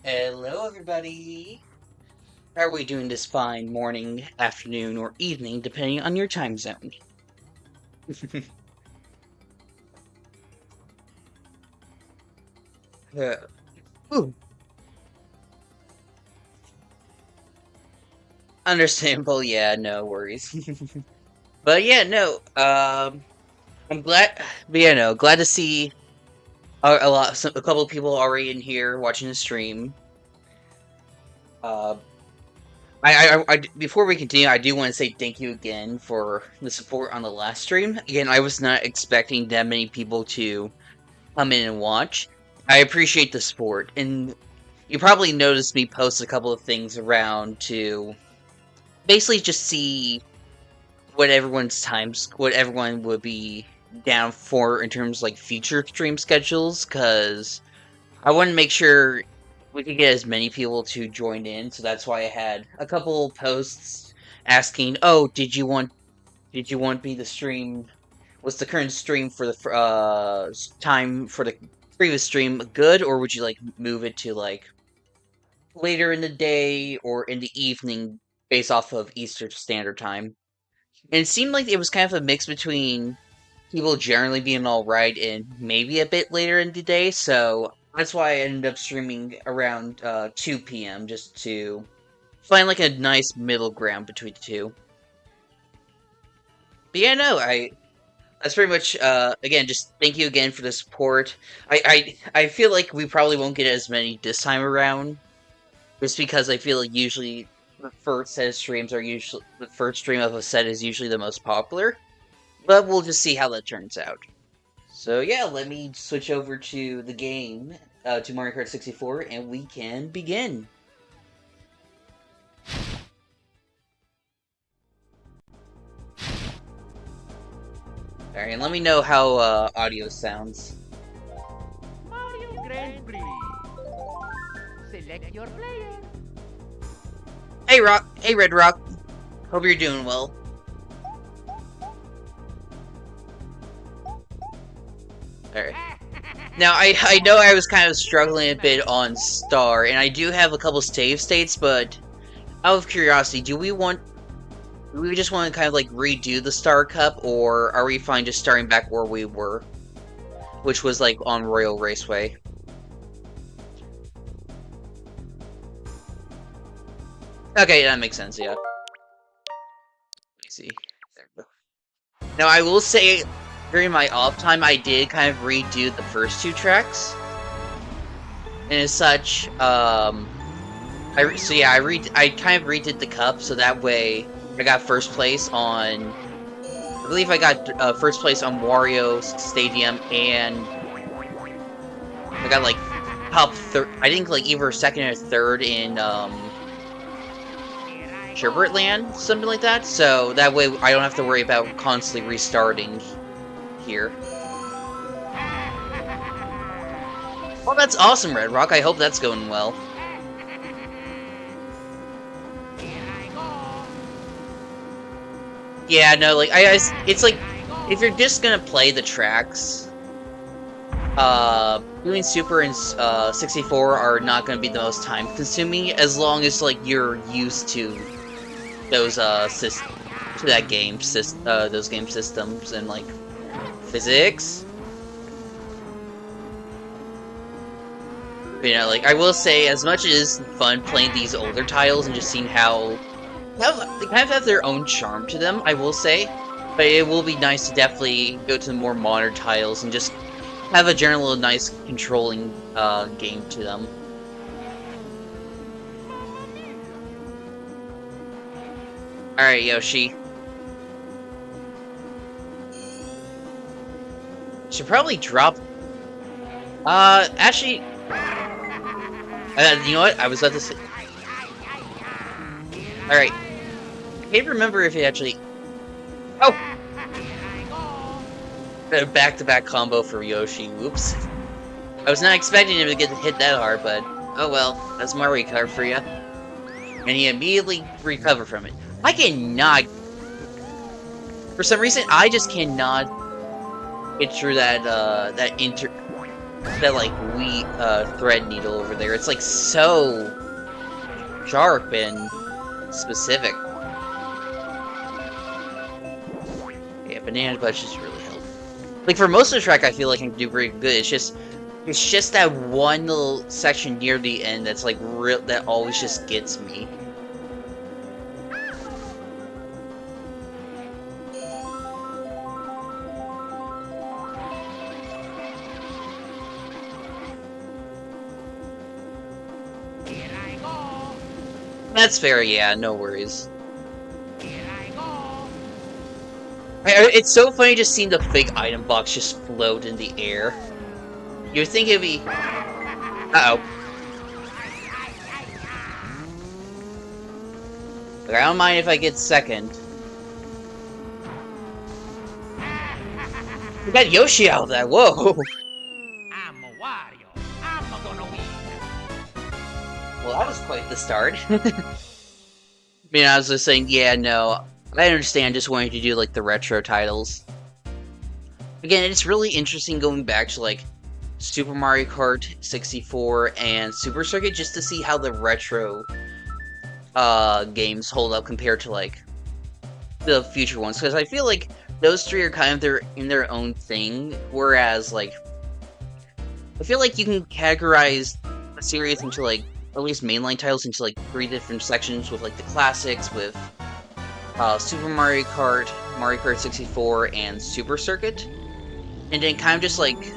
Hello, everybody. How are we doing this fine morning, afternoon, or evening, depending on your time zone? Uh, Ooh, understandable. Yeah, no worries. But yeah, no. I'm glad. But yeah, no. Glad to see a couple of people already in here watching the stream. Uh, before we continue, I do want to say thank you again for the support on the last stream. Again, I was not expecting that many people to come in and watch. I appreciate the support, and you probably noticed me post a couple of things around to basically just see what everyone would be down for in terms of, like, future stream schedules, because I want to make sure we could get as many people to join in. So that's why I had a couple posts asking, "Oh, did you want me to stream? Was the current stream for the time for the previous stream good, or would you like move it to like later in the day or in the evening based off of Eastern Standard Time?" And it seemed like it was kind of a mix between people generally being alright and maybe a bit later in the day, so that's why I ended up streaming around 2 p.m. just to find like a nice middle ground between the two. But yeah, no, that's pretty much again, just thank you again for the support. I feel like we probably won't get as many this time around, just because I feel like usually the first stream of a set is usually the most popular. But we'll just see how that turns out. So yeah, let me switch over to the game, to Mario Kart 64, and we can begin. Alright, and let me know how audio sounds. Mario Grand Prix. Select your player. Hey Rock, hey Red Rock, hope you're doing well. Alright. Now, I know I was kind of struggling a bit on Star, and I do have a couple save states, but out of curiosity, do we just want to kind of like redo the Star Cup, or are we fine just starting back where we were, which was like on Royal Raceway? Okay, that makes sense, yeah. Let me see. There we go. Now, I will say, during my off time, I did kind of redo the first two tracks. And as such, I kind of redid the cup, so that way I got first place on, I believe I got first place on Wario Stadium, and I got like top third, I think like either second or third in Sherbert Land, something like that. So that way I don't have to worry about constantly restarting here. Well, that's awesome, Red Rock. I hope that's going well. Yeah, no, like it's like if you're just gonna play the tracks, doing Super and 64 are not gonna be the most time consuming as long as like you're used to those those game systems and like physics. But, you know, like I will say, as much as it's fun playing these older titles and just seeing how they kind of have their own charm to them, I will say. But it will be nice to definitely go to the more modern titles and just have a general nice controlling game to them. Alright, Yoshi. Should probably drop... actually... you know what? I was about to say... Alright. I can't remember if it actually... Oh! Back-to-back combo for Yoshi. Whoops. I was not expecting him to get hit that hard, but... Oh well. That's Mario Kart for you. And he immediately recovered from it. I cannot... For some reason, I just cannot get through that that like thread needle over there. It's like so sharp and specific. Yeah, banana butt just really help. Like for most of the track, I feel like I can do pretty good. It's just that one little section near the end that's like real that always just gets me. Here I go. That's fair, yeah, no worries. Here I go. It's so funny just seeing the fake item box just float in the air. You'd think it'd be... Uh-oh. Like, I don't mind if I get second. We got Yoshi out of that, whoa! I'm a Wario. I'm not gonna win. Well, that was quite the start. I mean, I was just saying, yeah, no, I understand just wanting to do, like, the retro titles. Again, it's really interesting going back to, like, Super Mario Kart 64 and Super Circuit just to see how the retro games hold up compared to, like, the future ones. Because I feel like those three are kind of in their own thing, whereas, like, I feel like you can categorize the series into, like, at least mainline titles into, like, 3 different sections with, like, the classics, with Super Mario Kart, Mario Kart 64, and Super Circuit. And then kind of just, like,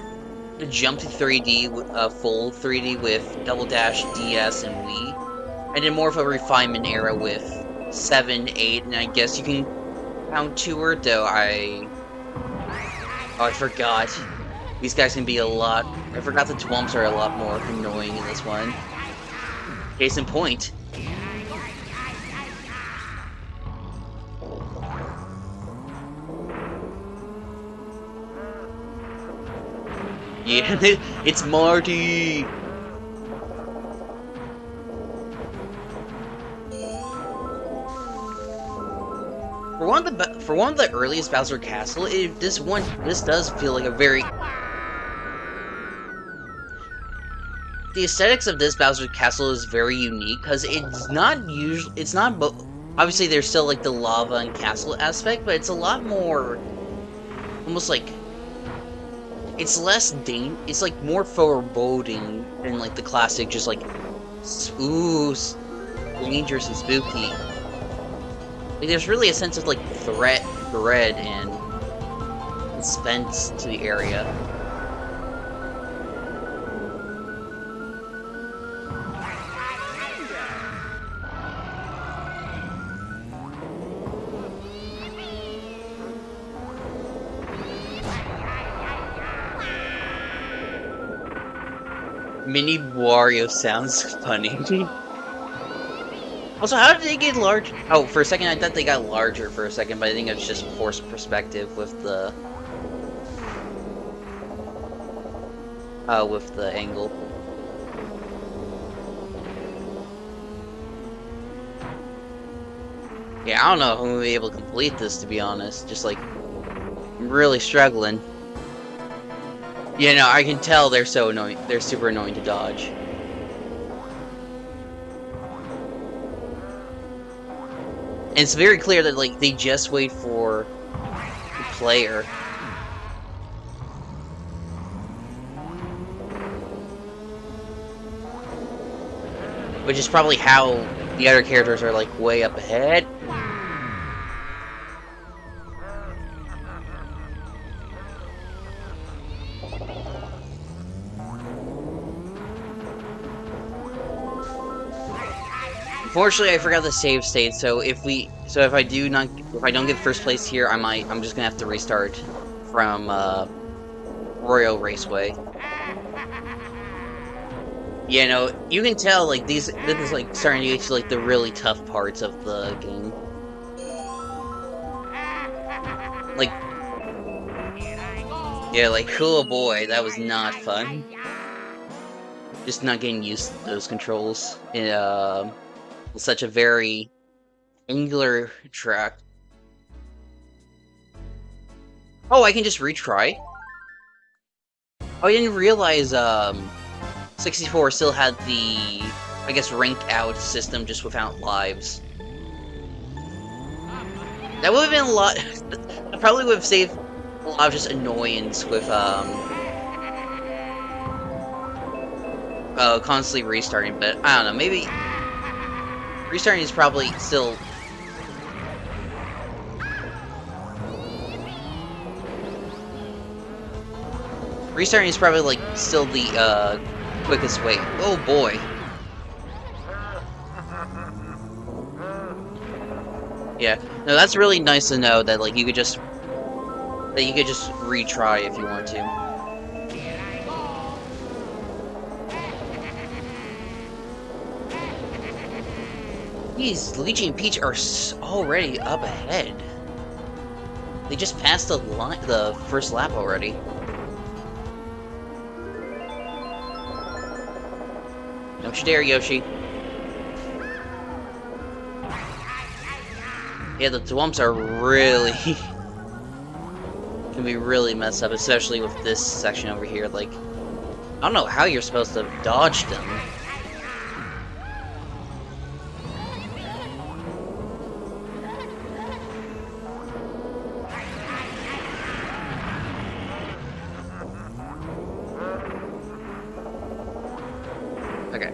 the jump to 3D, full 3D with Double Dash, DS, and Wii. And then more of a refinement era with 7, 8, and I guess you can count Tour, though I forgot. These guys can be a lot... I forgot the Twumps are a lot more annoying in this one. Case in point. Yeah, it's Marty! For one of the earliest Bowser Castle, this does feel like a very... The aesthetics of this Bowser Castle is very unique, because it's not obviously there's still like the lava and castle aspect, but it's a lot more... almost like... It's less it's like more foreboding than like the classic, just like... Ooh, dangerous and spooky. Like, there's really a sense of, like, dread and suspense to the area. Mini Wario sounds funny. Also, how did they get large? Oh, for a second I thought they got larger for a second, but I think it's just forced perspective with the angle. Yeah, I don't know if I'm gonna be able to complete this, to be honest. Just like, I'm really struggling. You know, I can tell they're so annoying. They're super annoying to dodge. And it's very clear that, like, they just wait for the player. Which is probably how the other characters are, like, way up ahead. Unfortunately, I forgot the save state, so if I don't get first place here, I'm just gonna have to restart from Royal Raceway. You know, you can tell like this is like starting to get to like the really tough parts of the game. Like, yeah, like, cool boy, that was not fun. Just not getting used to those controls in such a very angular track. Oh, I can just retry? Oh, I didn't realize 64 still had the, I guess, rank out system just without lives. That would have been a lot. That probably would have saved a lot of just annoyance with constantly restarting. But I don't know. Maybe restarting is probably still. Restarting is probably like still the quickest way. Oh boy. Yeah. No, that's really nice to know that like you could just retry if you want to. Geez, Luigi and Peach are already up ahead. They just passed the first lap already. Don't you dare, Yoshi. Yeah, the Thwomps are really can be really messed up, especially with this section over here. Like, I don't know how you're supposed to dodge them. Okay.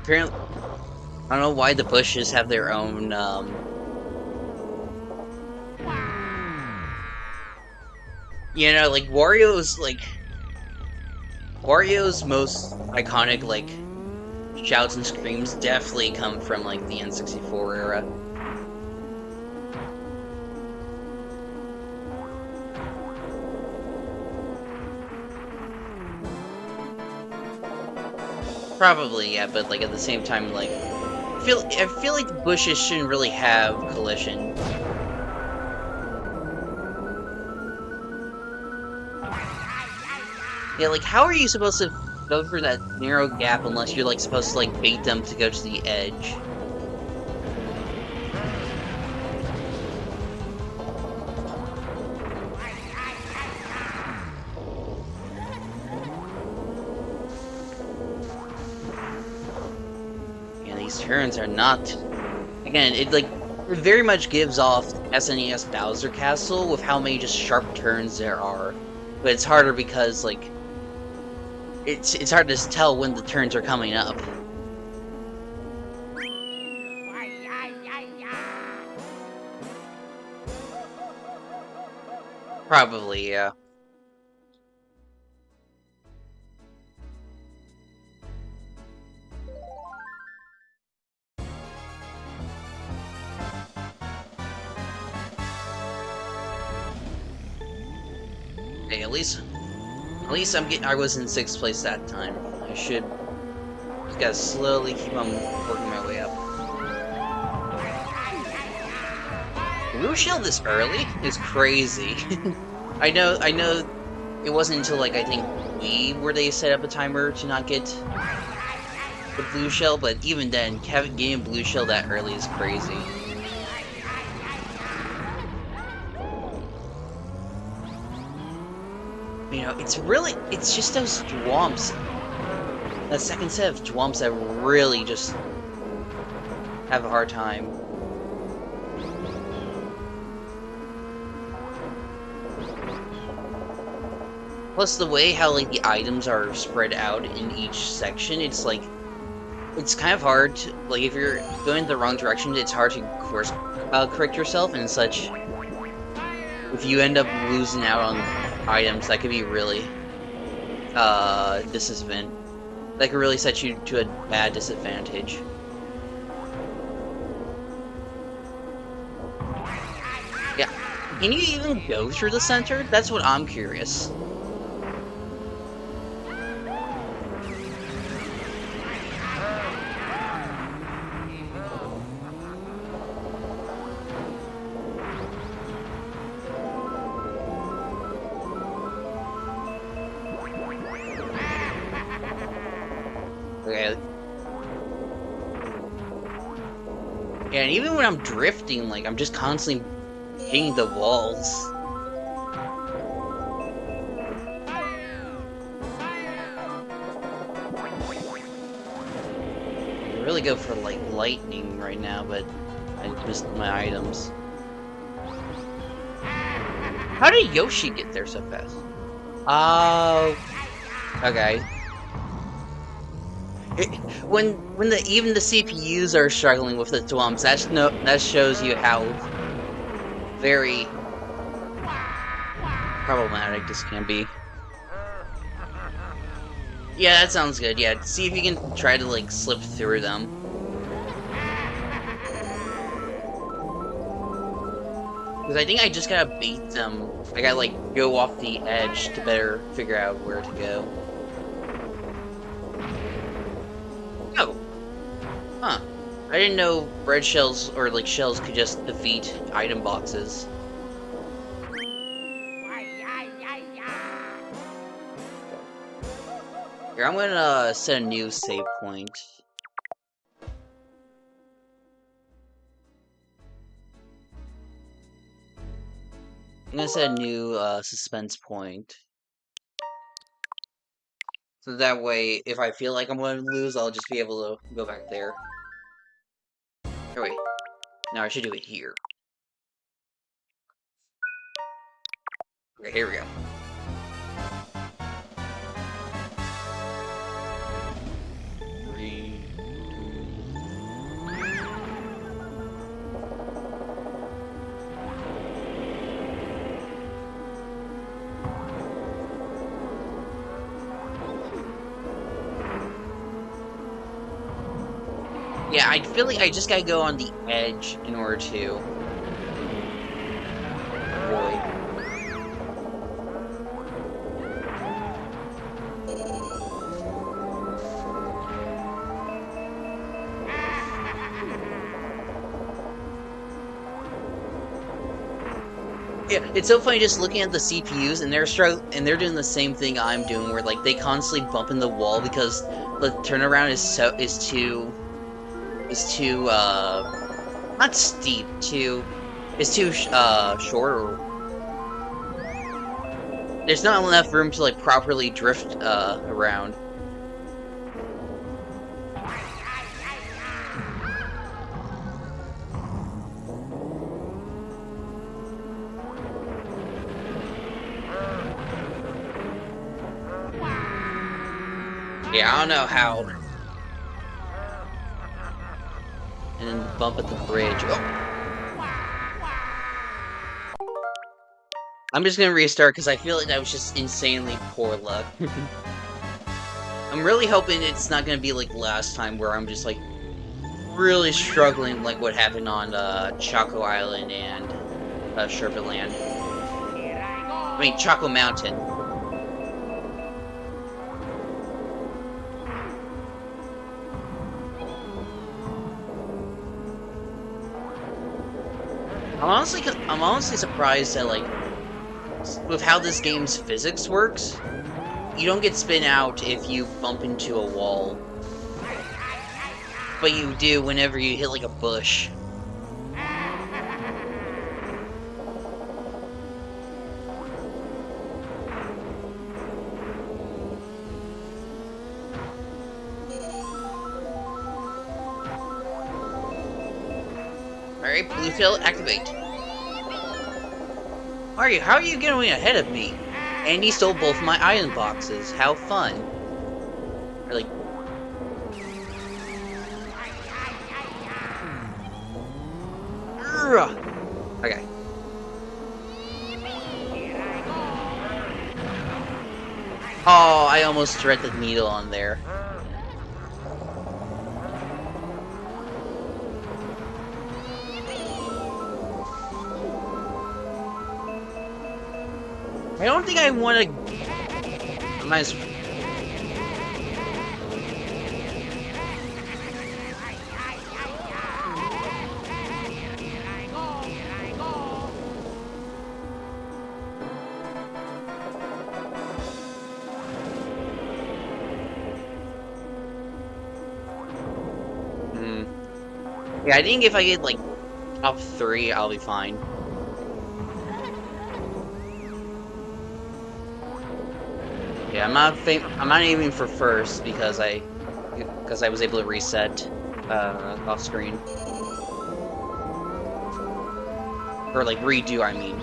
Apparently, I don't know why the bushes have their own, you know, like, Wario's most iconic, like, shouts and screams definitely come from, like, the N64 era. Probably, yeah, but, like, at the same time, like, I feel like the bushes shouldn't really have collision. Yeah, like, how are you supposed to go through that narrow gap unless you're, like, supposed to, like, bait them to go to the edge? Yeah, these turns are not... Again, it, like, it very much gives off SNES Bowser Castle with how many just sharp turns there are. But it's harder because, like, it's hard to tell when the turns are coming up. Probably, yeah. Hey, at least I was in 6th place that time. I should just gotta slowly keep on working my way up. Blue Shell this early is crazy. I know it wasn't until, like, I think Wii where they set up a timer to not get the Blue Shell, but even then, getting Blue Shell that early is crazy. You know, it's just those Thwomps. That second set of Thwomps that really just have a hard time. Plus, the way how, like, the items are spread out in each section, it's like, it's kind of hard to, like, if you're going the wrong direction, it's hard to course correct yourself and such. If you end up losing out on items, that could be really disadvantage. That could really set you to a bad disadvantage. Yeah. Can you even go through the center? That's what I'm curious. Okay. And even when I'm drifting, like, I'm just constantly hitting the walls. I really go for like lightning right now, but I missed my items. How did Yoshi get there so fast? Oh, okay. When even the CPUs are struggling with the thwomps, that shows you how very problematic this can be. Yeah, that sounds good. Yeah, see if you can try to like slip through them. Because I think I just gotta bait them. I gotta like go off the edge to better figure out where to go. Oh, huh. I didn't know red shells or like shells could just defeat item boxes. Here, I'm gonna set a new save point. I'm gonna set a new suspense point. So that way, if I feel like I'm gonna lose, I'll just be able to go back there. Oh wait, now I should do it here. Okay, here we go. Three, yeah, I feel like I just gotta go on the edge in order to avoid. Yeah, it's so funny just looking at the CPUs and they're doing the same thing I'm doing, where like they constantly bump in the wall because the turnaround is too not steep, it's too short. There's not enough room to like properly drift around. Yeah, I don't know how. And then the bump at the bridge. Oh. I'm just gonna restart because I feel like that was just insanely poor luck. I'm really hoping it's not gonna be like last time where I'm just like really struggling like what happened on Choco Island and Sherbet Land. I mean Choco Mountain. I'm honestly surprised that like with how this game's physics works, you don't get spin out if you bump into a wall. But you do whenever you hit like a bush. Alright, blue tail, activate. Mario, how are you getting ahead of me? Andy stole both my item boxes. How fun. Or like... Okay. Oh, I almost thread the needle on there. I don't think I want to... Nice. Yeah, I think if I get, like, top 3, I'll be fine. Yeah, I'm not aiming for first because I was able to reset off screen. Or like redo, I mean.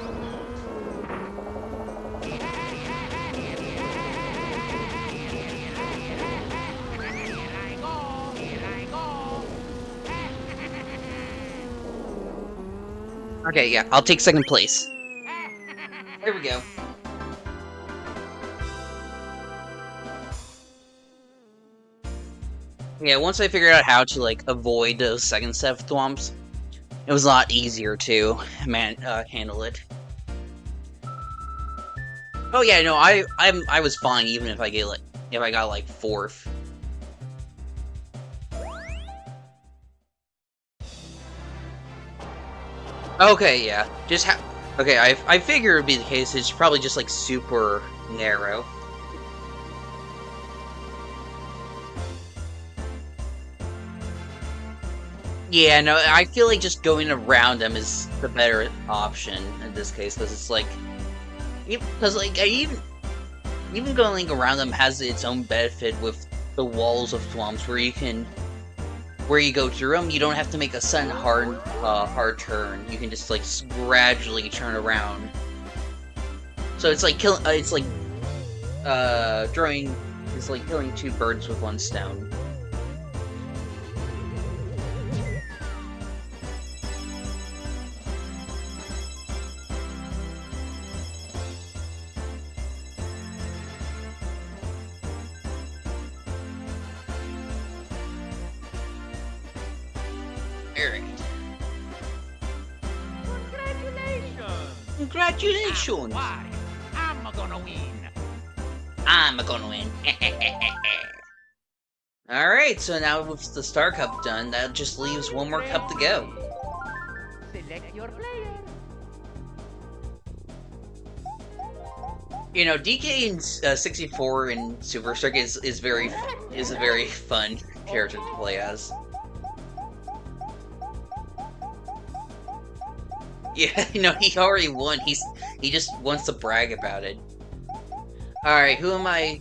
Okay, yeah, I'll take second place. There we go. Yeah, once I figured out how to like avoid those second set of thwomps, it was a lot easier to handle it. Oh yeah, no, I was fine even if I got like fourth. Okay, yeah, okay. I figured it'd be the case. It's probably just like super narrow. Yeah, no, I feel like just going around them is the better option in this case because it's like, because like even going around them has its own benefit with the walls of thwomps where you go through them, you don't have to make a sudden hard turn. You can just like gradually turn around. So it's like it's like killing two birds with one stone. Congratulations! I'm gonna win. I'm gonna win. Alright, so now with the Star Cup done, that just leaves one more cup to go. Select your player. You know, DK in 64 in Super Circuit is a very fun character to play as. Yeah, you know, he already won. He just wants to brag about it. Alright, who am I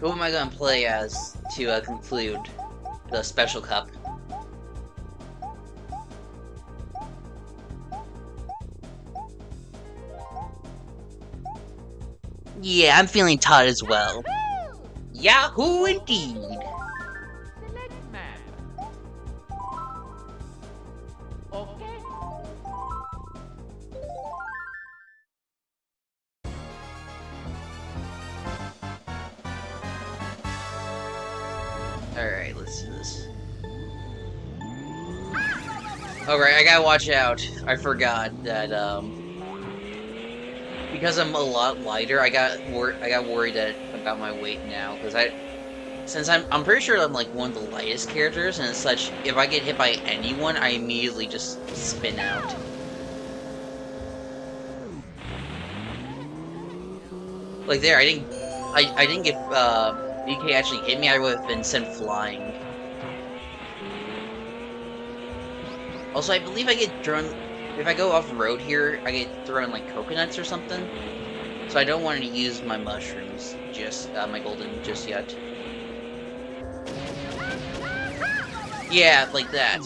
gonna play as to conclude the Special Cup? Yeah, I'm feeling Todd as well. Yahoo indeed! Select map. Okay. Alright, let's do this. Alright, I gotta watch out. I forgot that, because I'm a lot lighter, I got worried about my weight now, because since I'm pretty sure I'm like one of the lightest characters, and as such, if I get hit by anyone, I immediately just spin out. Like there, I didn't get DK actually hit me, I would have been sent flying. Also, I believe I get thrown, if I go off-road here, I get thrown like coconuts or something. So I don't want to use my mushrooms, my golden, just yet. Yeah, like that.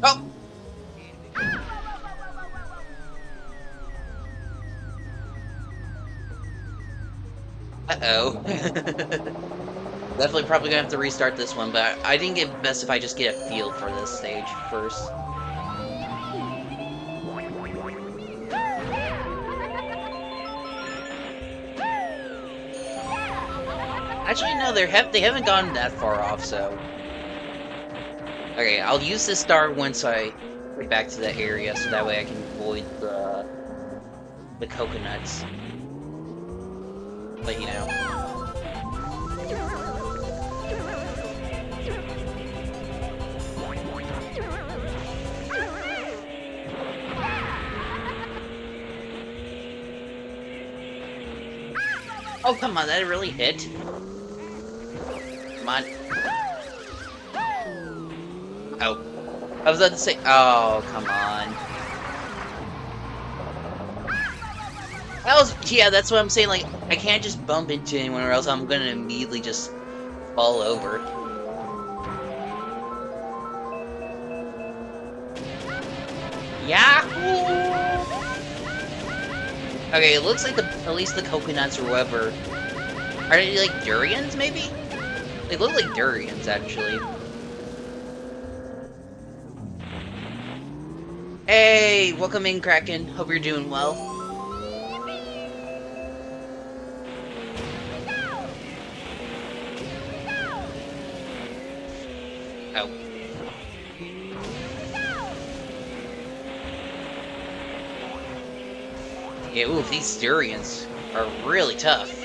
Oh! Uh-oh. Definitely probably gonna have to restart this one, but I think it's best if I just get a feel for this stage first. Actually, no, they haven't gone that far off, so... Okay, I'll use this star once I get back to that area, so that way I can avoid the coconuts. But, you know... Oh, come on, that really hit? Come on. Oh. I was about to say, oh, come on. Yeah, that's what I'm saying. Like, I can't just bump into anyone, or else I'm gonna immediately just fall over. Yahoo! Okay, it looks like at least the coconuts or whatever. Are they like durians, maybe? They look like durians, actually. Hey, welcome in, Kraken. Hope you're doing well. Oh. Yeah, ooh, these durians are really tough.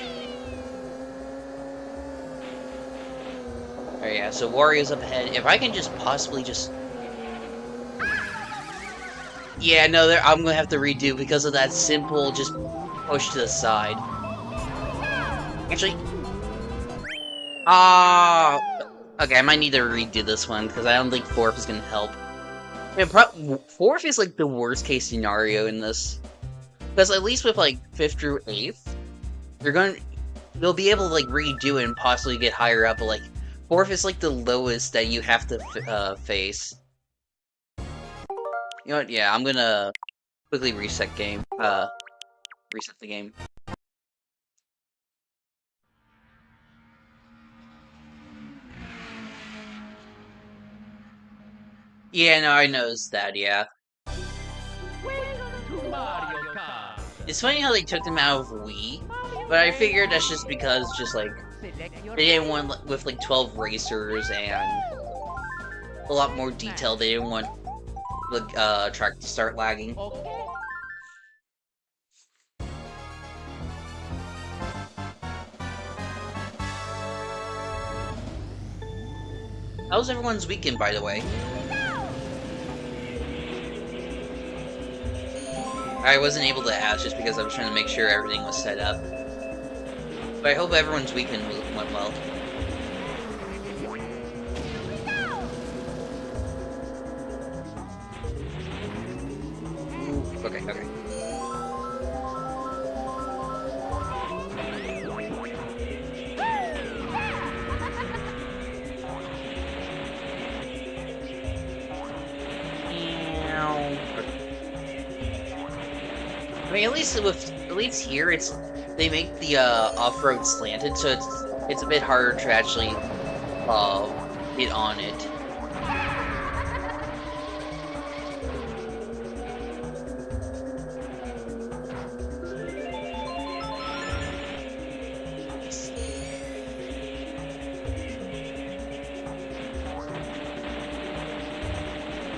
Oh yeah, so Wario's up ahead. If I can just possibly just... Yeah, no, I'm gonna have to redo because of that simple just push to the side. Actually... Ah... Okay, I might need to redo this one because I don't think 4th is gonna help. I mean, 4th is like the worst case scenario in this. Because at least with like 5th through 8th, you'll be able to like redo it and possibly get higher up, but like 4th is like the lowest that you have to face. You know what? Yeah, I'm gonna quickly reset the game. Yeah, no, I noticed that. Yeah, Welcome to Mario Kart. it's funny how they took them out of Wii, but I figured that's just because they didn't want with like 12 racers and a lot more detail. They didn't want the track to start lagging. Okay. How's everyone's weekend, by the way? I wasn't able to ask just because I was trying to make sure everything was set up. But I hope everyone's weekend went well. Ooh, okay. I mean, at least here they make the off-road slanted, so it's a bit harder to actually get on it.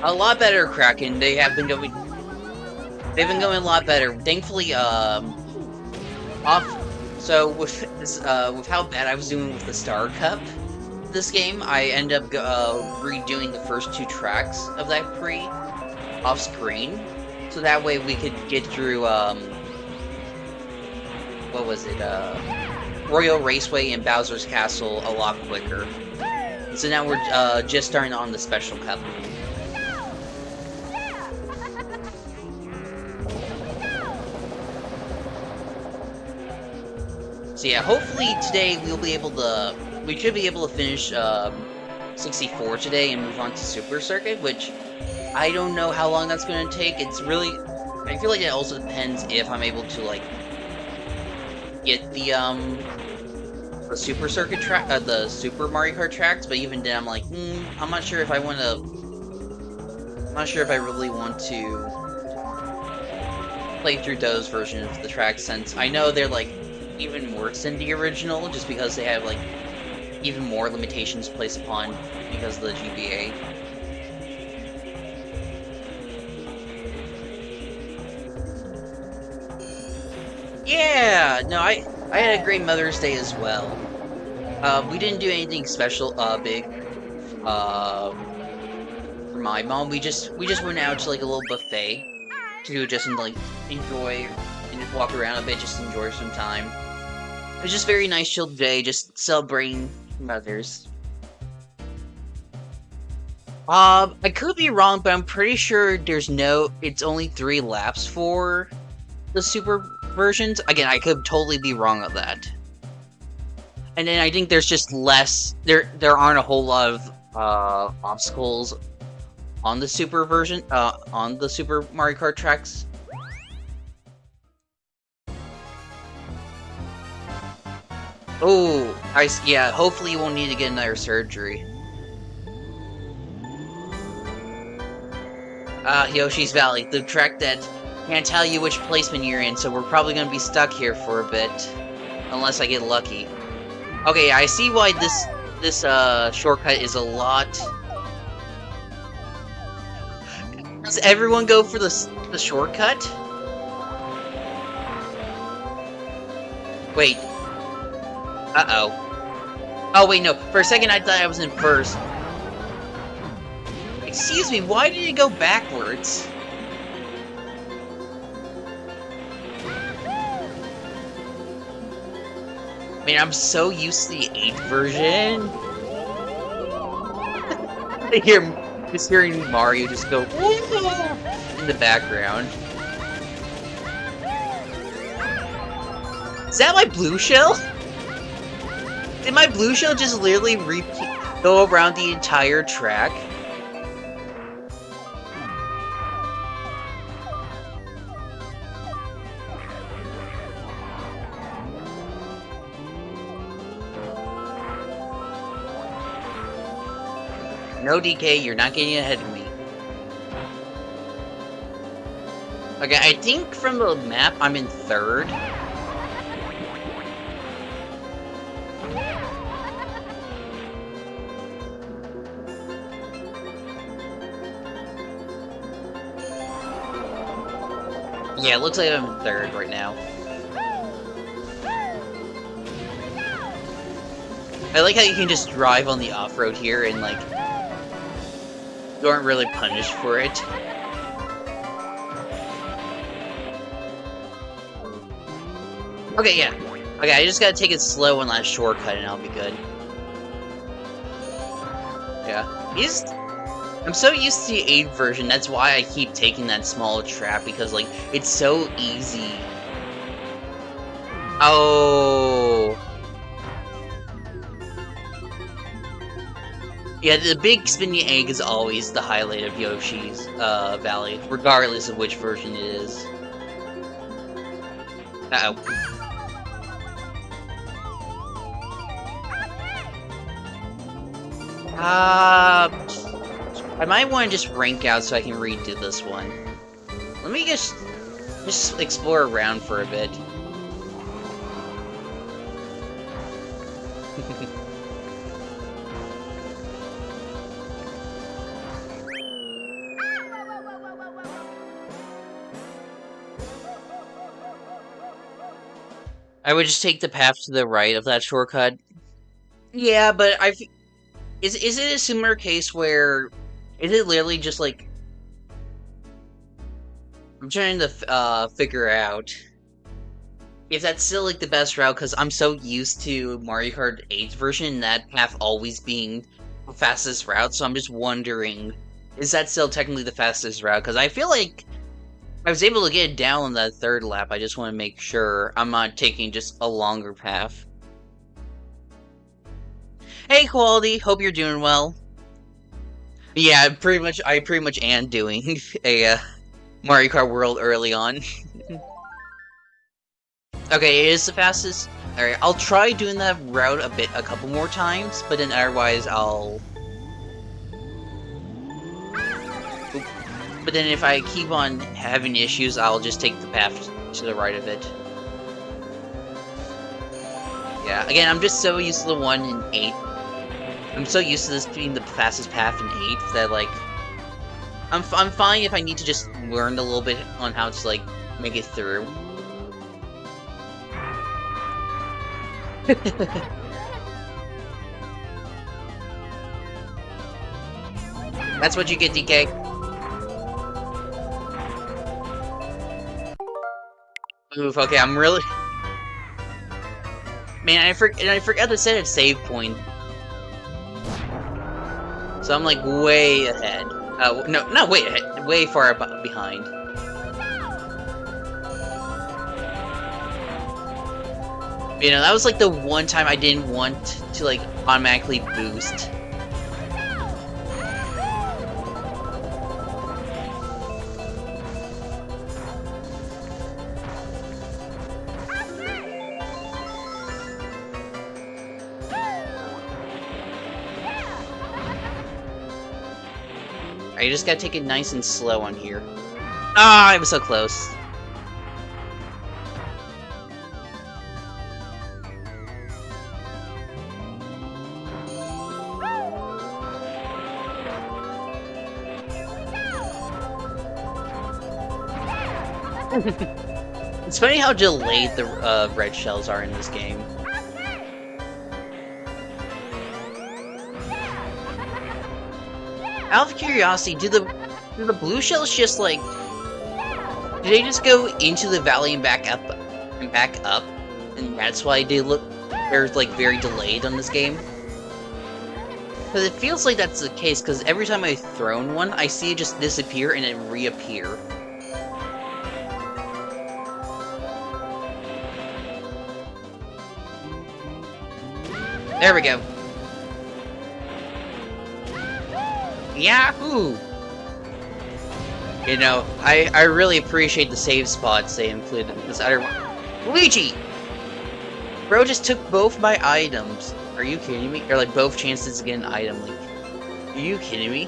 A lot better, Kraken. They've been going a lot better. Thankfully, So with this, with how bad I was doing with the Star Cup this game, I end up redoing the first 2 tracks of that pre off screen, so that way we could get through what was it? Royal Raceway and Bowser's Castle a lot quicker. So now we're just starting on the Special Cup. So yeah, hopefully today we should be able to finish 64 today and move on to Super Circuit, which I don't know how long that's going to take. I feel like it also depends if I'm able to like get the Super Circuit track, the Super Mario Kart tracks. But even then, I'm like, I'm not sure if I want to. I'm not sure if I really want to play through those versions of the tracks, since I know they're like even worse than the original, just because they have like even more limitations placed upon because of the GBA. Yeah, no, I had a great Mother's Day as well. We didn't do anything special, big, for my mom. We just went out to like a little buffet to just like enjoy and just walk around a bit, just enjoy some time. It was just a very nice, chilled day, just celebrating mothers. I could be wrong, but I'm pretty sure it's only 3 laps for the Super versions. Again, I could totally be wrong on that. And then I think there's just less. There aren't a whole lot of obstacles on the Super version. On the Super Mario Kart tracks. Oh, yeah. Hopefully, you won't need to get another surgery. Yoshi's Valley, the track that can't tell you which placement you're in, so we're probably gonna be stuck here for a bit, unless I get lucky. Okay, I see why this shortcut is a lot. Does everyone go for the shortcut? Wait. Uh-oh. Oh, wait, no. For a second, I thought I was in first. Excuse me, why did it go backwards? I mean, I'm so used to the 8th version. Just hearing Mario just go in the background. Is that my blue shell? Did my blue shell just literally go around the entire track? No, DK, you're not getting ahead of me. Okay, I think from the map, I'm in 3rd. Yeah, it looks like I'm in 3rd right now. I like how you can just drive on the off-road here and, like, you aren't really punished for it. Okay, yeah. Okay, I just gotta take it slow on that shortcut and I'll be good. Yeah. I'm so used to the 8th version, that's why I keep taking that small trap, because, like, it's so easy. Oh. Yeah, the big spinning egg is always the highlight of Yoshi's Valley, regardless of which version it is. Uh-oh. I might want to just rank out so I can redo this one. Let me just explore around for a bit. I would just take the path to the right of that shortcut. Yeah, but is it a similar case where is it literally just like I'm trying to figure out if that's still like the best route, because I'm so used to Mario Kart 8's version, that path always being the fastest route, so I'm just wondering, is that still technically the fastest route? Because I feel like I was able to get it down on that 3rd lap. I just want to make sure I'm not taking just a longer path. Hey, Quality, hope you're doing well. Yeah, I pretty much am doing a Mario Kart World early on. Okay, it is the fastest. Alright, I'll try doing that route a couple more times, but then otherwise I'll... But then if I keep on having issues, I'll just take the path to the right of it. Yeah, again, I'm just so used to the one in 8. I'm so used to this being the fastest path in 8 that, like... I'm fine if I need to just learn a little bit on how to, like, make it through. That's what you get, DK. Oof, okay, I'm really... Man, I forgot to set a save point. So I'm like way ahead. No, not way ahead. Way far behind. You know, that was like the one time I didn't want to like automatically boost. You just gotta take it nice and slow on here. Ah, I was so close. It's funny how delayed the red shells are in this game. Out of curiosity, do the blue shells just like, do they just go into the valley and back up, and that's why they're like very delayed on this game? Because it feels like that's the case. Because every time I've thrown one, I see it just disappear and then reappear. There we go. Yahoo! You know, I really appreciate the save spots they included in this other one. Luigi! Bro just took both my items. Are you kidding me? Or like both chances to get an item. Like, are you kidding me?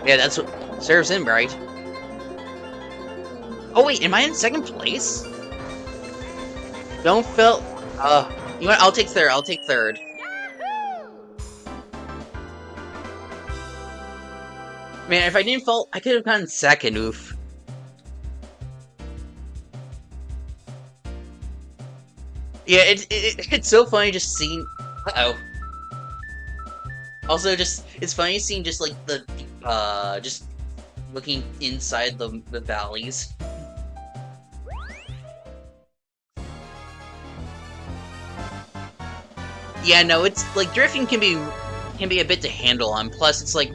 Yeah, that's what serves him, right? Oh wait, am I in second place? Don't feel. You know what? I'll take third. I'll take third. Man, if I didn't fall, I could have gotten second. Oof. Yeah, it's so funny just seeing. Uh-oh. Also, it's funny seeing just like the just looking inside the valleys. Yeah, no, it's like drifting can be a bit to handle on. Plus, it's like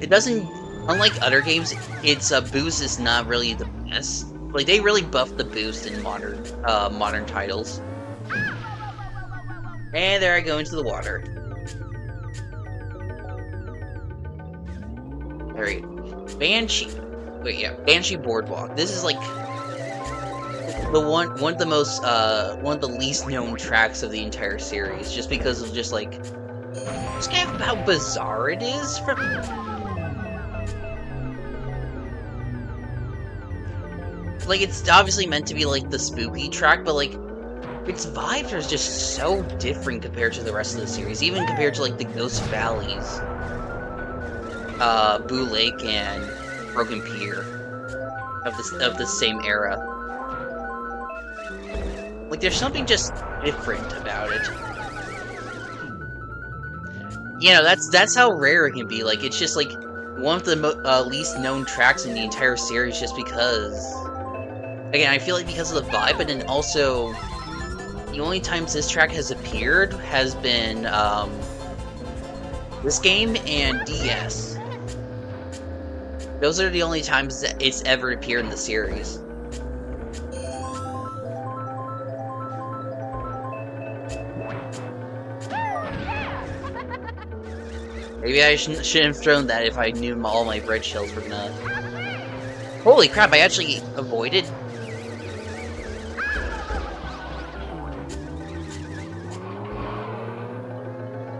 it doesn't. Unlike other games, its boost is not really the best. Like they really buffed the boost in modern titles. And there I go into the water. Alright. Banshee. Wait, yeah. Banshee Boardwalk. This is like the one of the most one of the least known tracks of the entire series, just because of just like kind of how bizarre it is from like it's obviously meant to be like the spooky track, but like its vibes are just so different compared to the rest of the series, even compared to like the Ghost Valleys, Boo Lake, and Broken Pier of the same era. Like there's something just different about it. You know, that's how rare it can be. Like it's just like one of the least known tracks in the entire series, just because. Again, I feel like because of the vibe, but then also the only times this track has appeared has been this game and DS. Those are the only times that it's ever appeared in the series. Maybe I shouldn't have thrown that if I knew all my red shells were gonna. Holy crap! I actually avoided.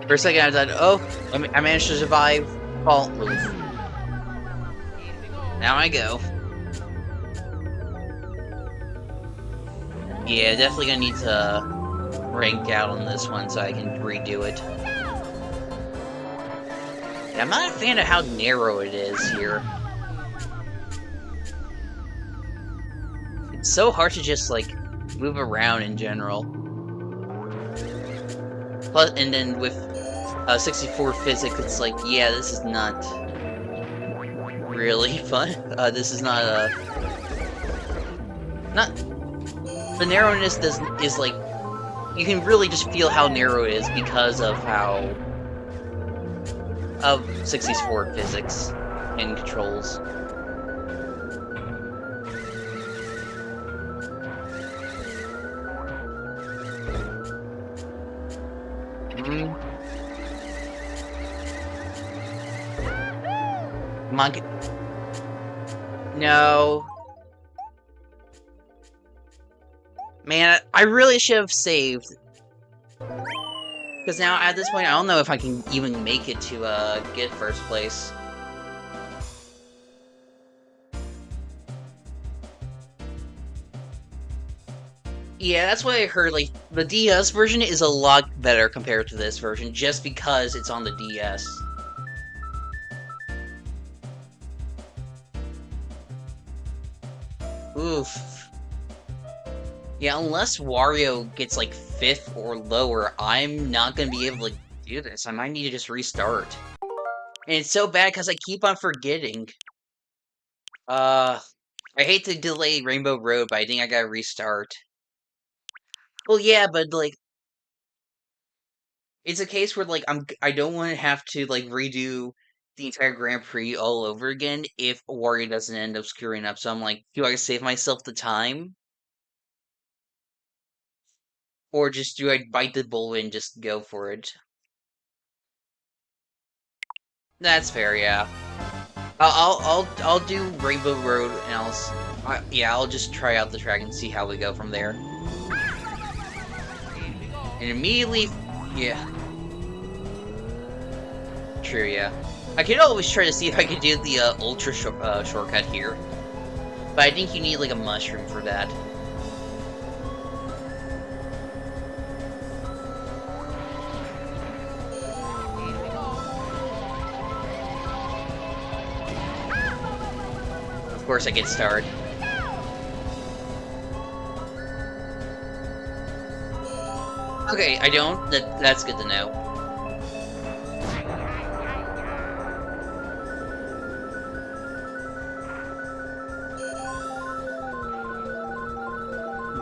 For a second, I thought, oh, I managed to survive. Fall move. Now I go. Yeah, definitely gonna need to rank out on this one so I can redo it. Yeah, I'm not a fan of how narrow it is here. It's so hard to just, like, move around in general. Plus, and then with 64 physics, it's like, yeah, this is not really fun. This is not the narrowness is like, you can really just feel how narrow it is because of of 64 physics and controls. Come on, no. Man, I really should have saved. Because now, at this point, I don't know if I can even make it to, get first place. Yeah, that's what I heard, like, the DS version is a lot better compared to this version, just because it's on the DS. Oof. Yeah, unless Wario gets, like, 5th or lower, I'm not gonna be able to do this. I might need to just restart. And it's so bad because I keep on forgetting. I hate to delay Rainbow Road, but I think I gotta restart. Well, yeah, but, like, it's a case where, like, I don't want to have to, like, redo the entire Grand Prix all over again if Wario doesn't end up screwing up, so I'm like, do I save myself the time? Or just do I bite the bullet and just go for it? That's fair, yeah. I'll do Rainbow Road and I'll just try out the track and see how we go from there. And immediately, yeah. True, yeah. I could always try to see if I could do the ultra shortcut here, but I think you need like a mushroom for that. Of course, I get starred. Okay, I don't. That's good to know.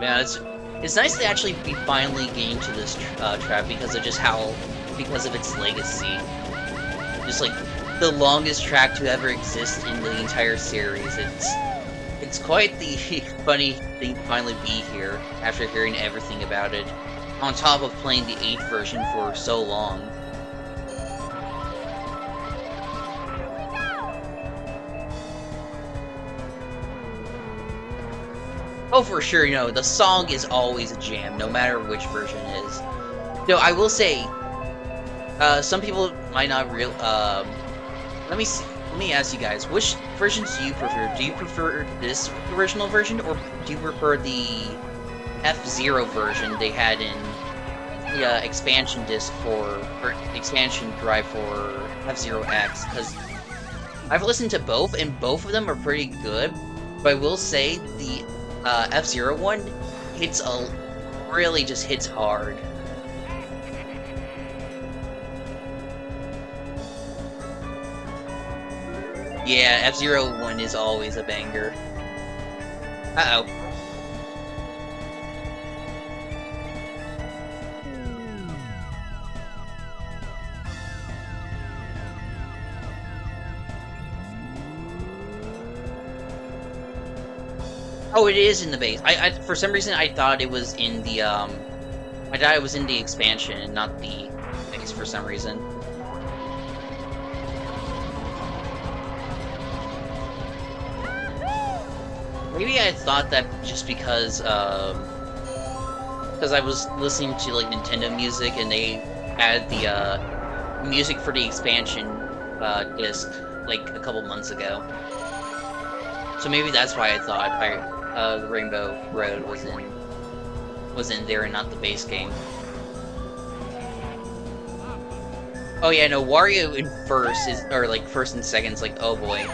Yeah, it's nice to actually be finally getting to this track because of because of its legacy. Just like the longest track to ever exist in the entire series. It's quite the funny thing to finally be here after hearing everything about it. On top of playing the 8th version for so long. Oh, for sure, you know, the song is always a jam, no matter which version it is. Though, I will say, some people might not let me ask you guys, which versions do you prefer? Do you prefer this original version, or do you prefer the F-Zero version they had in the expansion disc or expansion drive for F-Zero X? Because I've listened to both, and both of them are pretty good, but I will say the F-Zero one really just hits hard. Yeah, F-Zero 1 is always a banger. Uh-oh. Oh, it is in the base. For some reason I thought it was in the I thought it was in the expansion and not the base for some reason. Maybe I thought that just because I was listening to like Nintendo music and they had the music for the expansion disc like a couple months ago. So maybe that's why I thought the Rainbow Road was in there and not the base game. Oh yeah, no, Wario in first or like first and second is like, oh boy.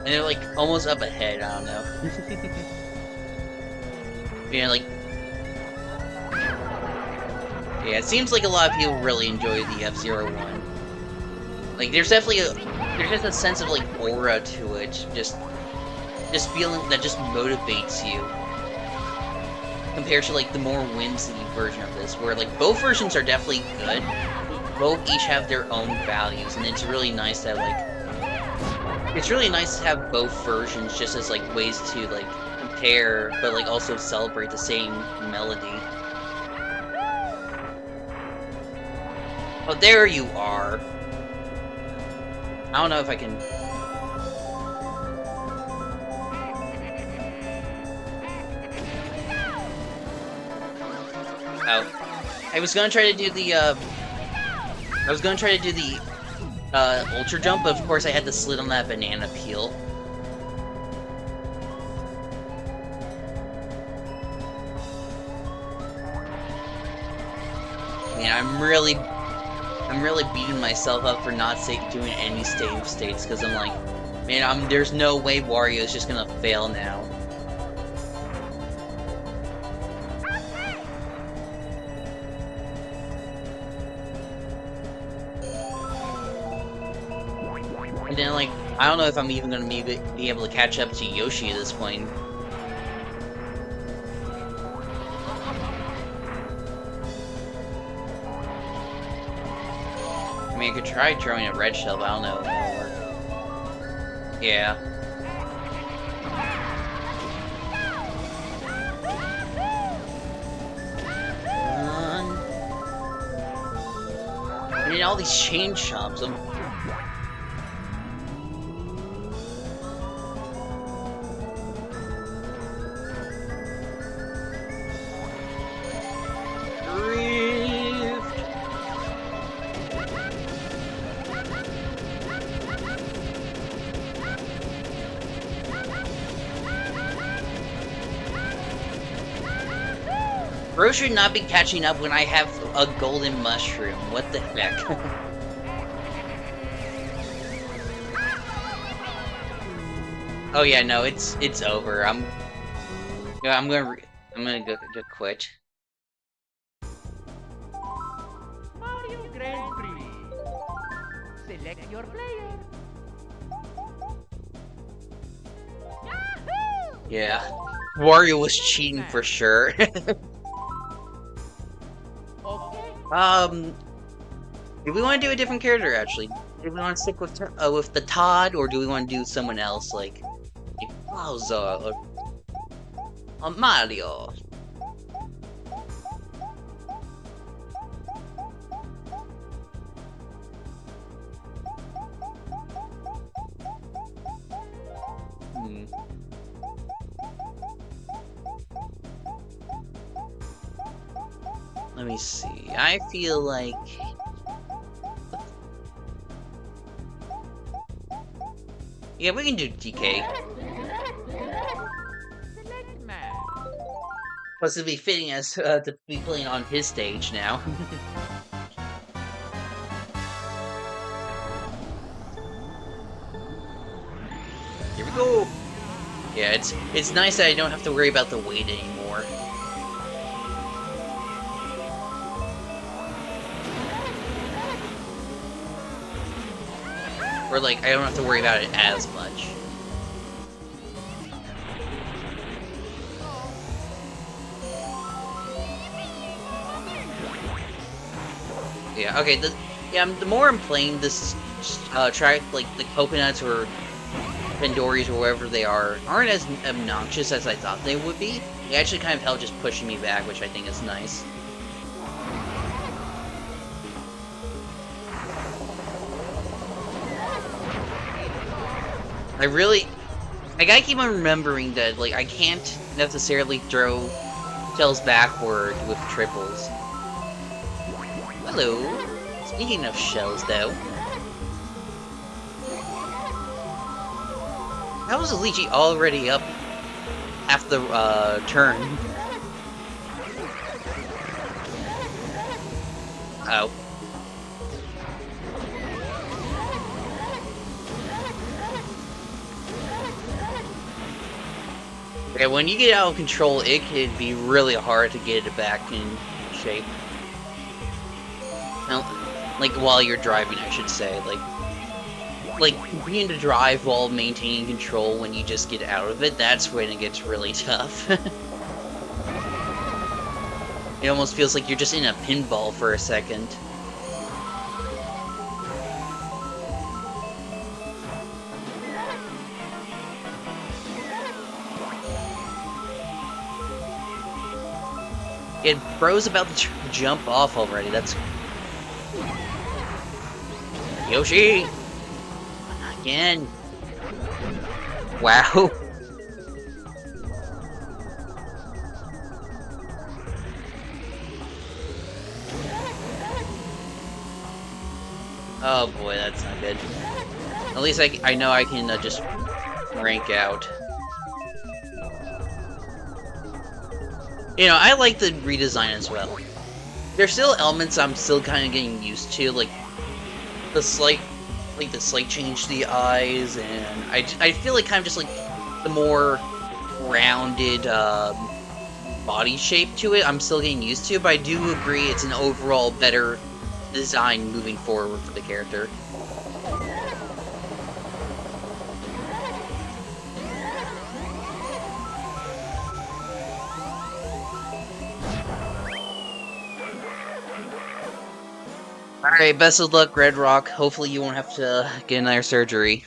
And they're like almost up ahead, I don't know. Yeah, like yeah, it seems like a lot of people really enjoy the F-Zero one. Like, there's definitely there's just a sense of like aura to it, just feeling that just motivates you. Compared to like the more whimsy version of this, where like both versions are definitely good, both each have their own values, and it's really nice that like it's really nice to have both versions just as like ways to like hair, but like also celebrate the same melody. Oh, there you are. I don't know if I can. Oh, I was gonna try to do the. I was gonna try to do the ultra jump, but of course I had to slid on that banana peel. Man, I'm really beating myself up for not doing any save states because I'm like, man, there's no way Wario is just gonna fail now. And then like, I don't know if I'm even gonna be able to catch up to Yoshi at this point. I mean, I could try throwing a red shell, but I don't know if it'll work. Yeah. And then all these chain chomps. Bro should not be catching up when I have a golden mushroom. What the heck? Oh yeah, no, it's over. I'm gonna go quit. Mario Grand Prix. Select your player. Yahoo! Yeah, Wario was cheating for sure. Okay. Do we want to do a different character actually? Do we want to stick with the Todd, or do we want to do someone else like a Bowser or a Mario? Hmm. Let me see. I feel like. Yeah, we can do DK. Select man. Plus, it'd be fitting as to be playing on his stage now. Here we go. Yeah, it's nice that I don't have to worry about the weight anymore. Or like, I don't have to worry about it as much. Yeah, okay, the more I'm playing this track, like the coconuts or Pandoris or wherever they aren't as obnoxious as I thought they would be. They actually kind of help just pushing me back, which I think is nice. I gotta keep on remembering that, like, I can't necessarily throw shells backward with triples. Hello. Speaking of shells, though. How was Luigi already up half the, turn? Oh. Yeah, when you get out of control, it can be really hard to get it back in shape. Now, like, while you're driving, I should say. Like, being to drive while maintaining control when you just get out of it, that's when it gets really tough. It almost feels like you're just in a pinball for a second. It bro's about to jump off already. That's Yoshi again. Wow. Oh boy, that's not good. At least I know I can just rank out. You know, I like the redesign as well. There's still elements I'm still kind of getting used to, like the slight change to the eyes, and I feel like kind of just like the more rounded body shape to it. I'm still getting used to, but I do agree it's an overall better design moving forward for the character. Alright, best of luck, Red Rock. Hopefully you won't have to get another surgery.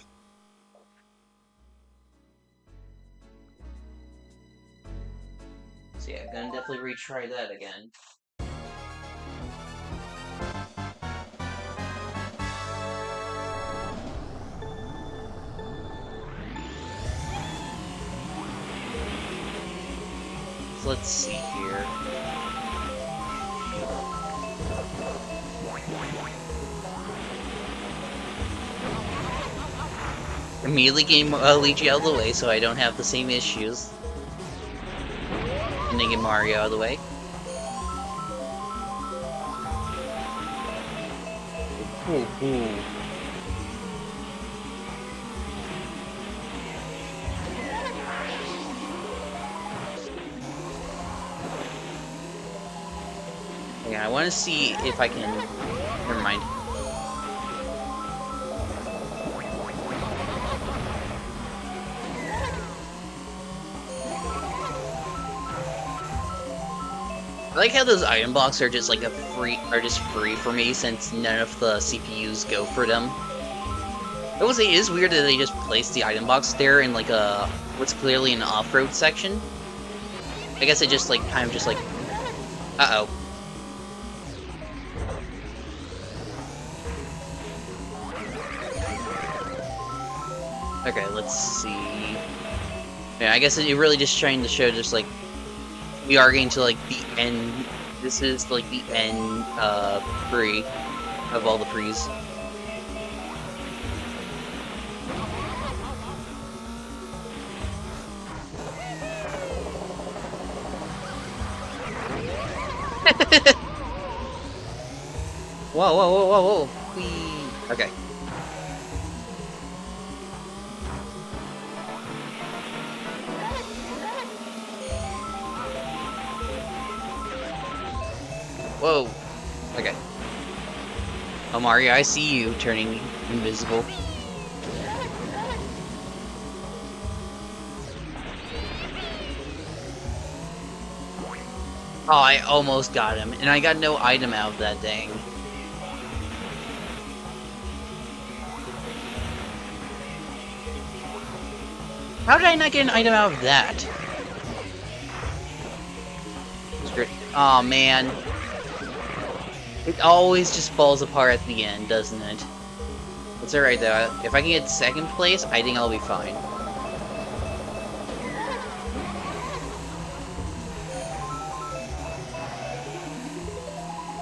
So yeah, gonna definitely retry that again. So let's see here. Immediately getting Luigi out of the way so I don't have the same issues. And then get Mario out of the way. Ooh, ooh. Yeah, I want to see if I can... Never mind. I like how those item blocks are just like free for me since none of the CPUs go for them. I will say it is weird that they just placed the item box there in like a what's clearly an off-road section. I guess it just like kind of just like uh-oh. Okay, let's see. Yeah, I guess it really just trying to show just like we are getting to like the end. This is like the end pre of all the pre's. Whoa, whoa, whoa, whoa, whoa. Whee. Okay. Whoa. Okay. Oh, Mario, I see you turning invisible. Oh, I almost got him, and I got no item out of that dang. How did I not get an item out of that? Oh man. It always just falls apart at the end, doesn't it? It's alright though. If I can get second place, I think I'll be fine.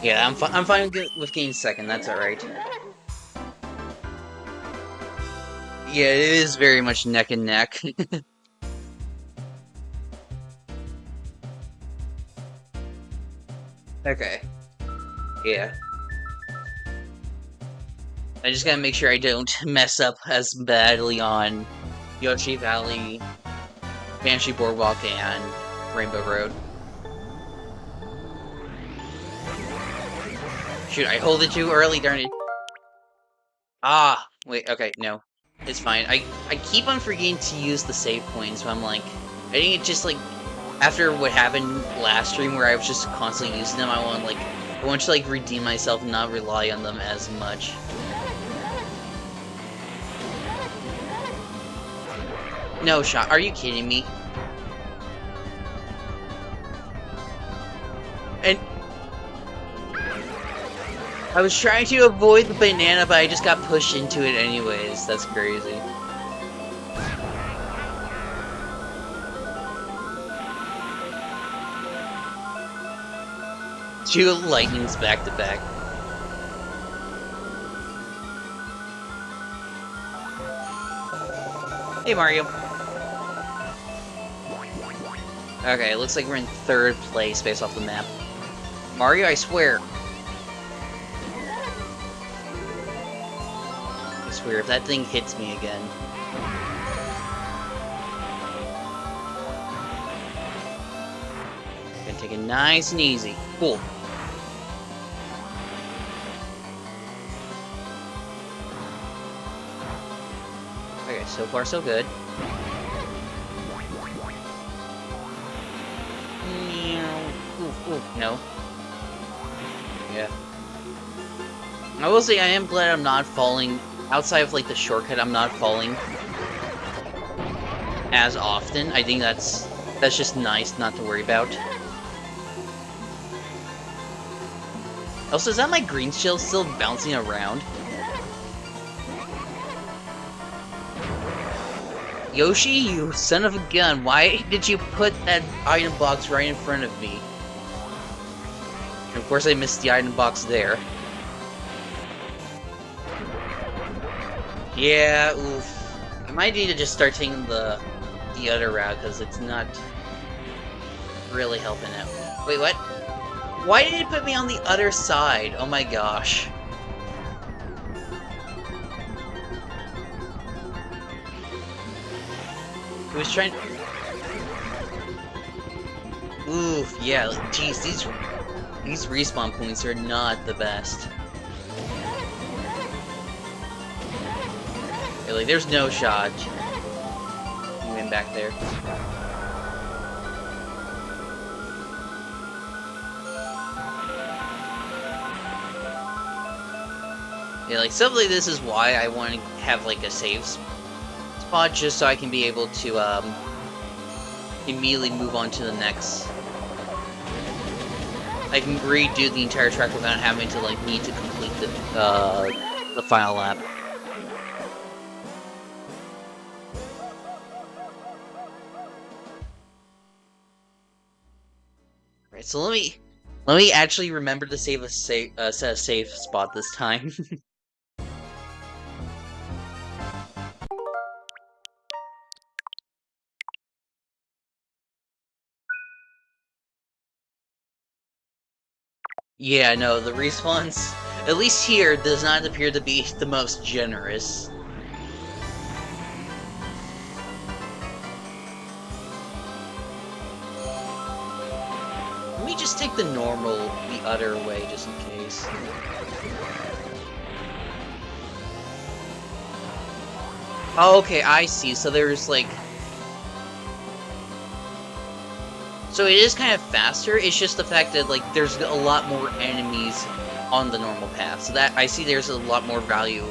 Yeah, I'm fine with getting second. That's alright. Yeah, it is very much neck and neck. Okay. Yeah. I just gotta make sure I don't mess up as badly on Yoshi Valley, Banshee Boardwalk, and Rainbow Road. Shoot, I hold it too early, darn it. Ah, wait, okay, no. It's fine. I keep on forgetting to use the save points, but I'm like, I think it just like, after what happened last stream where I was just constantly using them, I want to like redeem myself and not rely on them as much. No shot. Are you kidding me? I was trying to avoid the banana, but I just got pushed into it anyways. That's crazy. Two lightnings back to back. Hey, Mario. Okay, it looks like we're in 3rd place based off the map. Mario, I swear. I swear, if that thing hits me again. Gonna take it nice and easy. Cool. Okay, so far so good. Ooh, no. Yeah. I will say I am glad I'm not falling outside of like the shortcut. I'm not falling as often. I think that's just nice not to worry about. Also, is that my green shell still bouncing around? Yoshi, you son of a gun, why did you put that item box right in front of me? And of course I missed the item box there. Yeah, oof. I might need to just start taking the other route, because it's not really helping out. Wait, what? Why did it put me on the other side? Oh my gosh. He was trying. Oof, yeah, jeez, these respawn points are not the best. Yeah, like, there's no shot. Moving back there. Yeah, like, stuff like this is why I want to have, like, a save spot, just so I can be able to, immediately move on to the next. I can redo the entire track without having to, like, need to complete the final lap. Right, so let me actually remember to save a set a safe spot this time. Yeah, no, the respawns, at least here, does not appear to be the most generous. Let me just take the normal the other way, just in case. Oh, okay, I see. So there's, like... So it is kind of faster, it's just the fact that, like, there's a lot more enemies on the normal path. So that, I see there's a lot more value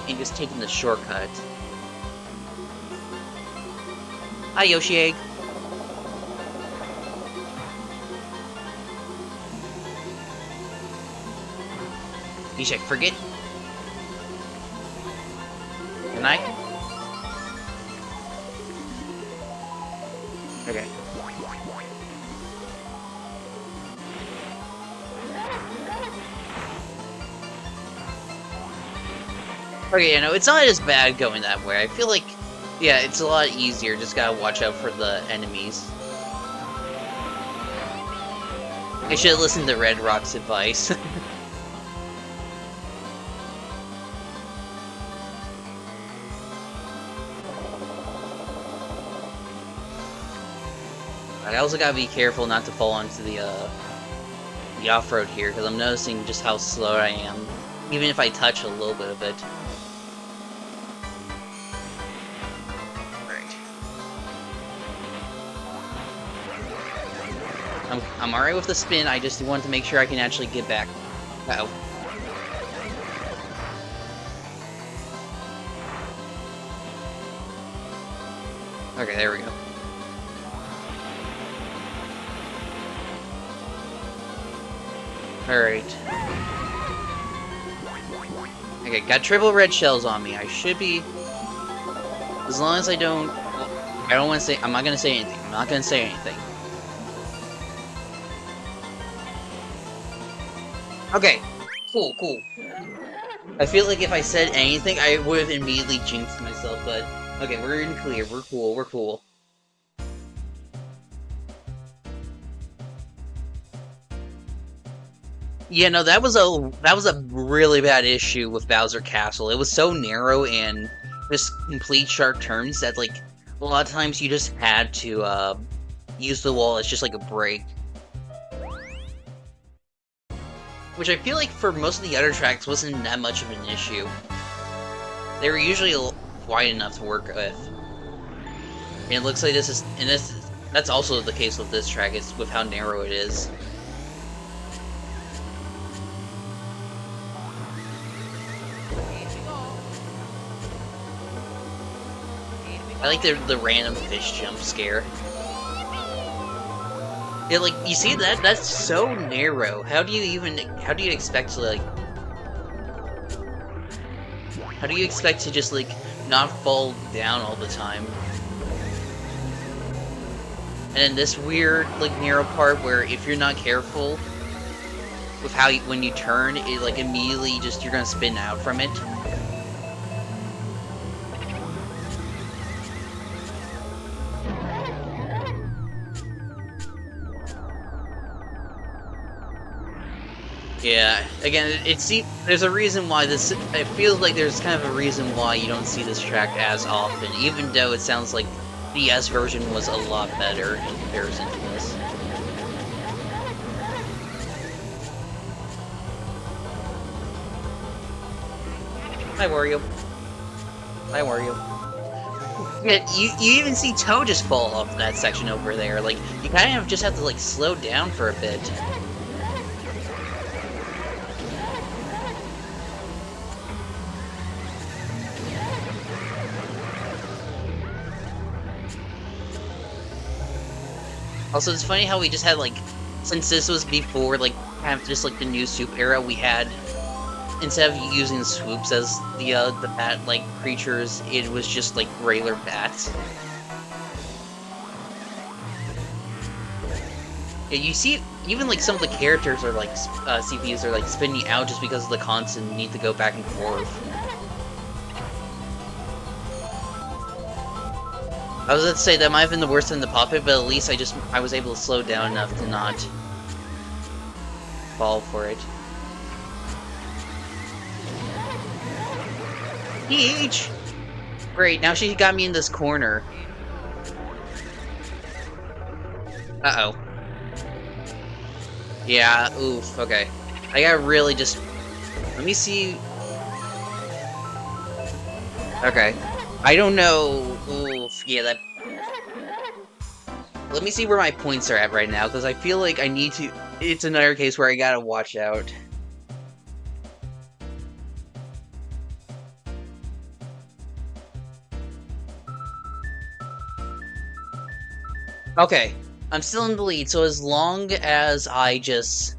in just taking the shortcut. Hi, Yoshi Egg. You should forget. Can I? Okay. Okay, you know, it's not as bad going that way. I feel like, yeah, it's a lot easier. Just gotta watch out for the enemies. I should have listened to Red Rock's advice. I also gotta be careful not to fall onto the off-road here, because I'm noticing just how slow I am, even if I touch a little bit of it. Alright. I'm alright with the spin, I just want to make sure I can actually get back. Uh-oh. Okay, there we go. Alright. Okay, got triple red shells on me. I should be... As long as I don't... I don't want to say... I'm not going to say anything. I'm not going to say anything. Okay. Cool, cool. I feel like if I said anything, I would have immediately jinxed myself, but... Okay, we're in clear. We're cool. We're cool. Yeah, no, that was a really bad issue with Bowser Castle. It was so narrow and just complete sharp turns that, like, a lot of times you just had to use the wall as just like a break. Which I feel like for most of the other tracks wasn't that much of an issue. They were usually wide enough to work with. And it looks like that's also the case with this track, is with how narrow it is. I like the random fish jump scare. Yeah, like, you see that? That's so narrow. How do you expect to, like... How do you expect to just, like, not fall down all the time? And then this weird, like, narrow part where if you're not careful with how when you turn, it, like, immediately just, you're gonna spin out from it. Yeah, again, there's a reason why this, it feels like there's kind of a reason why you don't see this track as often, even though it sounds like the S version was a lot better in comparison to this. Hi, Wario. Hi, Wario. Yeah, you even see Toad just fall off that section over there, like, you kind of just have to, like, slow down for a bit. Also, it's funny how we just had, like, since this was before, like, kind of just, like, the new soup era, we had, instead of using swoops as the bat-like creatures, it was just, like, regular bats. Yeah, you see, even, like, some of the characters are, like, CPUs are, like, spinning out just because of the constant need to go back and forth. I was going to say, that might have been the worst than the puppet, but at least I was able to slow down enough to not fall for it. Peach! Great, now she got me in this corner. Uh-oh. Yeah, oof, okay. I gotta really just... Let me see... Okay. I don't know... Oof, yeah, that... Let me see where my points are at right now, because I feel like I need to... It's another case where I gotta watch out. Okay. I'm still in the lead, so as long as I just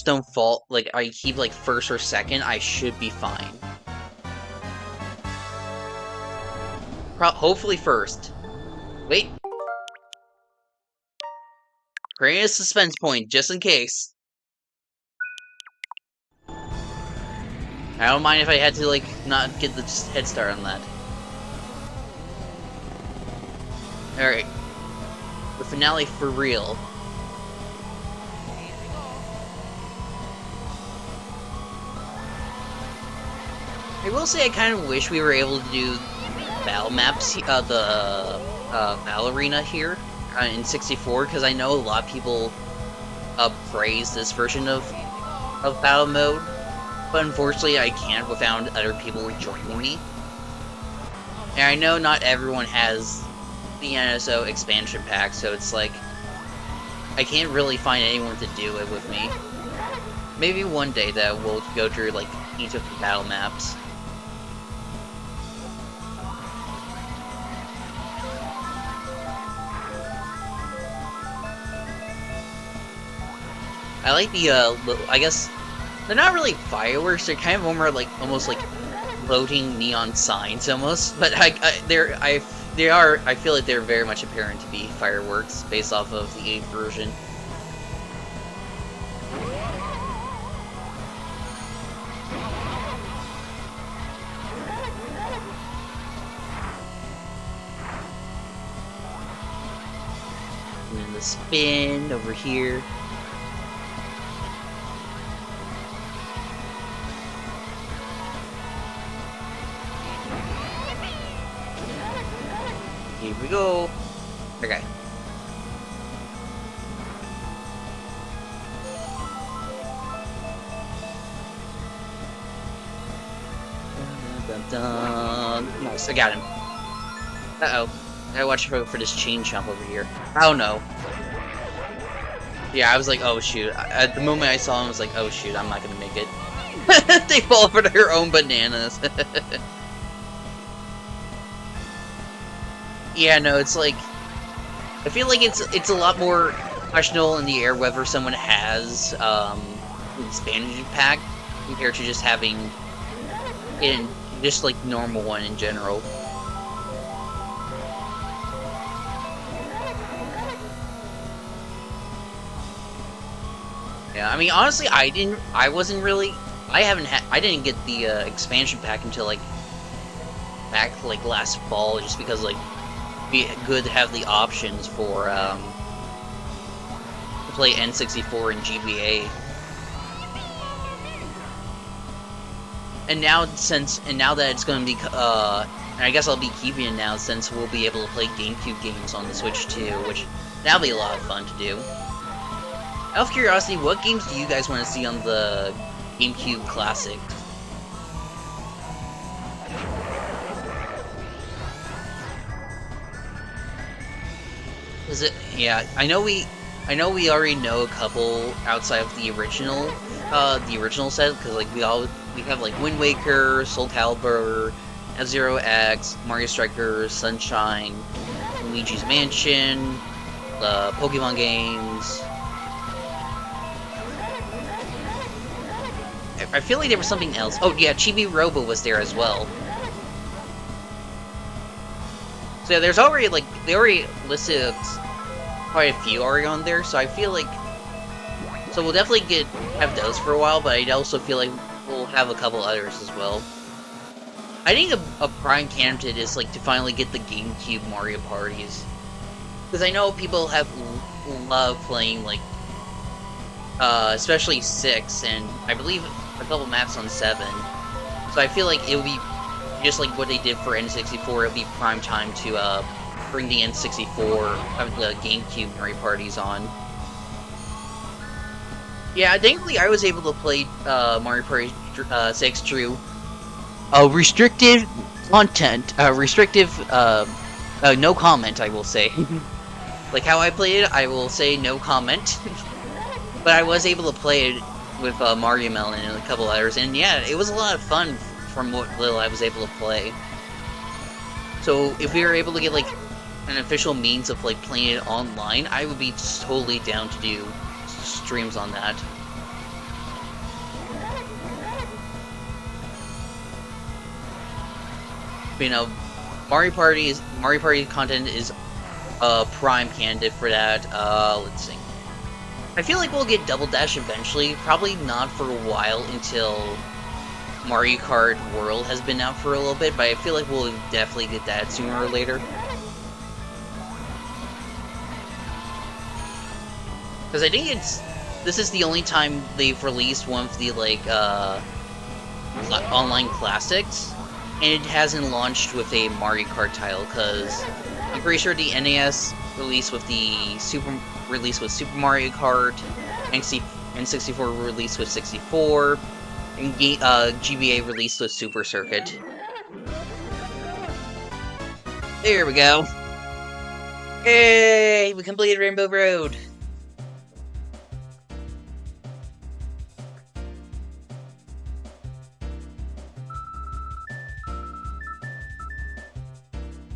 don't fall, like, I keep, like, first or second, I should be fine. Hopefully first. Wait. Create a suspense point, just in case. I don't mind if I had to, like, not get the head start on that. Alright. The finale for real. I will say I kind of wish we were able to do battle maps, the battle arena here in 64, because I know a lot of people praise this version of battle mode, but unfortunately I can't without other people joining me. And I know not everyone has the NSO expansion pack, so it's like I can't really find anyone to do it with me. Maybe one day that we'll go through like each of the battle maps. I like the I guess They're not really fireworks. They're kind of more like almost like floating neon signs, almost. But they are. I feel like they're very much apparent to be fireworks based off of the 8th version. And then the spin over here. Here we go. Okay. Dun, dun, dun. Nice, I got him. Uh-oh. I gotta watch for this chain jump over here. Oh no. Yeah, I was like, oh shoot. At the moment I saw him, I was like, oh shoot, I'm not gonna make it. They fall for their own bananas. Yeah, no, it's like... I feel like it's a lot more questionable in the air whether someone has an expansion pack compared to just having in just like normal one in general. Yeah, I mean honestly, I didn't get the expansion pack until like back like last fall, just because like be good to have the options for to play N64 and GBA. And now that it's going to be and I guess I'll be keeping it now since we'll be able to play GameCube games on the Switch too, which that'll be a lot of fun to do. Out of curiosity, what games do you guys want to see on the GameCube Classic? Is it? Yeah, I know we already know a couple outside of the original set, because like we have like Wind Waker, Soul Calibur, F-Zero X, Mario Strikers, Sunshine, Luigi's Mansion, the Pokemon games. I feel like there was something else. Oh yeah, Chibi Robo was there as well. So yeah, there's already like they already listed quite a few already on there. So I feel like we'll definitely have those for a while, but I also feel like we'll have a couple others as well. I think a prime candidate is like to finally get the GameCube Mario parties, because I know people love playing like especially 6 and I believe a couple maps on 7. So I feel like it would be just like what they did for N64. It'll be prime time to bring the N64 the GameCube Mario parties on. Yeah, thankfully I was able to play Mario Party 6 through restricted content, no comment, I will say. Like how I played it, I will say no comment. But I was able to play it with Mario Melon and a couple others, and yeah, it was a lot of fun from what little I was able to play. So if we were able to get like an official means of like playing it online, I would be totally down to do streams on that. You know, Mario Party content is a prime candidate for that. Let's see. I feel like we'll get Double Dash eventually, probably not for a while until Mario Kart World has been out for a little bit, but I feel like we'll definitely get that sooner or later. Because I think this is the only time they've released one of the like online classics, and it hasn't launched with a Mario Kart title, because I'm pretty sure the NES released with Super Mario Kart, N64 released with 64, and GBA released with Super Circuit. There we go. Hey, we completed Rainbow Road.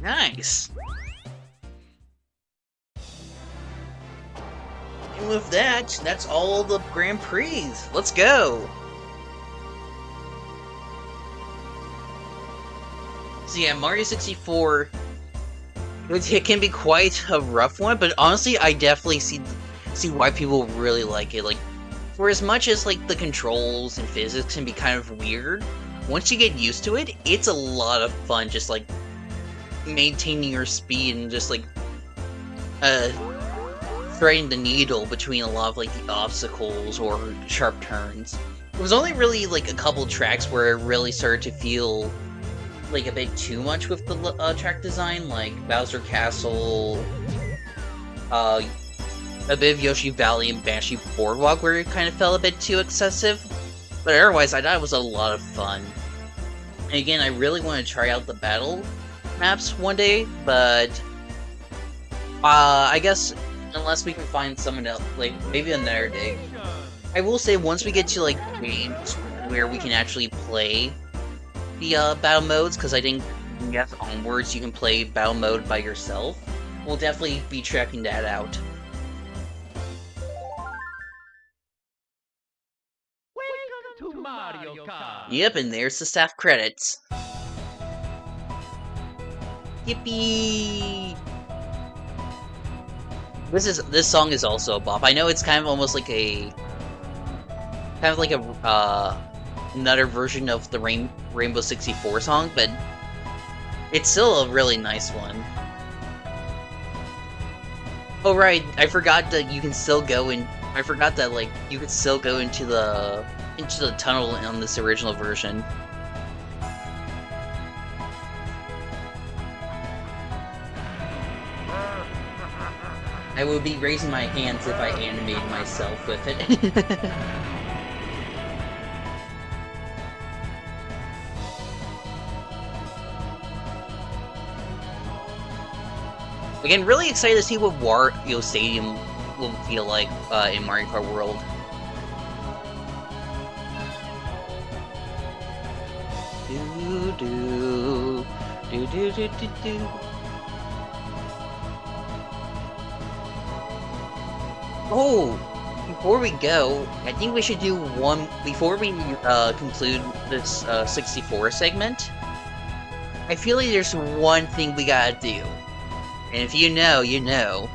Nice. And with that, that's all the Grand Prix. Let's go. So yeah, Mario 64, it can be quite a rough one, but honestly, I definitely see why people really like it. Like, for as much as like the controls and physics can be kind of weird, once you get used to it, it's a lot of fun. Just like maintaining your speed and just like uh threading the needle between a lot of like the obstacles or sharp turns. It was only really like a couple tracks where it really started to feel like a bit too much with the track design, like Bowser Castle, a bit of Yoshi Valley and Banshee Boardwalk, where it kind of felt a bit too excessive. But otherwise, I thought it was a lot of fun. And again, I really want to try out the battle maps one day, but I guess unless we can find someone else, like maybe another day. I will say once we get to like games where we can actually play the battle modes, because I think yes, onwards you can play battle mode by yourself. We'll definitely be checking that out. Welcome to Mario Kart. Yep, and there's the staff credits. Yippee! This song is also a bop. I know it's kind of almost like another version of the Rainbow 64 song, but it's still a really nice one. Oh right, I forgot that you can still go in. I forgot that like you could still go into the tunnel on this original version. I would be raising my hands if I animated myself with it. Again, really excited to see what Wario Stadium will feel like in Mario Kart World. Do do do do do do do. Oh, before we go, I think we should do one before we conclude this 64 segment. I feel like there's one thing we gotta do. And if you know, you know.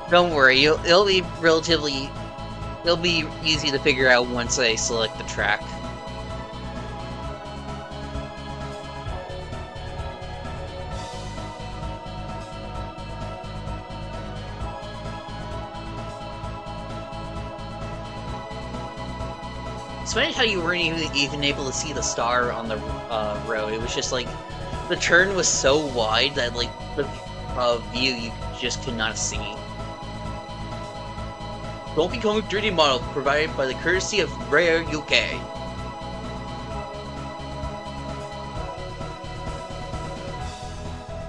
Don't worry, it'll be easy to figure out once I select the track. It's funny how you weren't even able to see the star on the road. It was just like the turn was so wide that like the view you just could not see. Donkey Kong 3D model provided by the courtesy of Rare UK.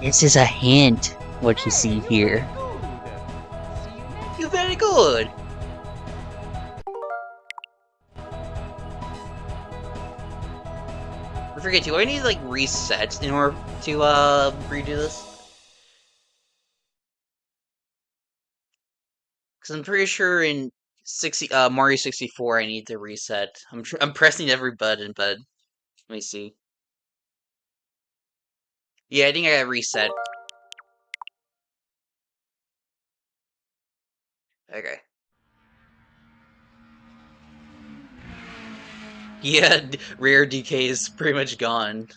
This is a hint, what you see here. You're very good! I forget, do I need like reset in order to redo this? Because I'm pretty sure in Mario 64 I need to reset. I'm pressing every button, but let me see. Yeah, I think I got reset. Okay. Yeah, Rare DK is pretty much gone.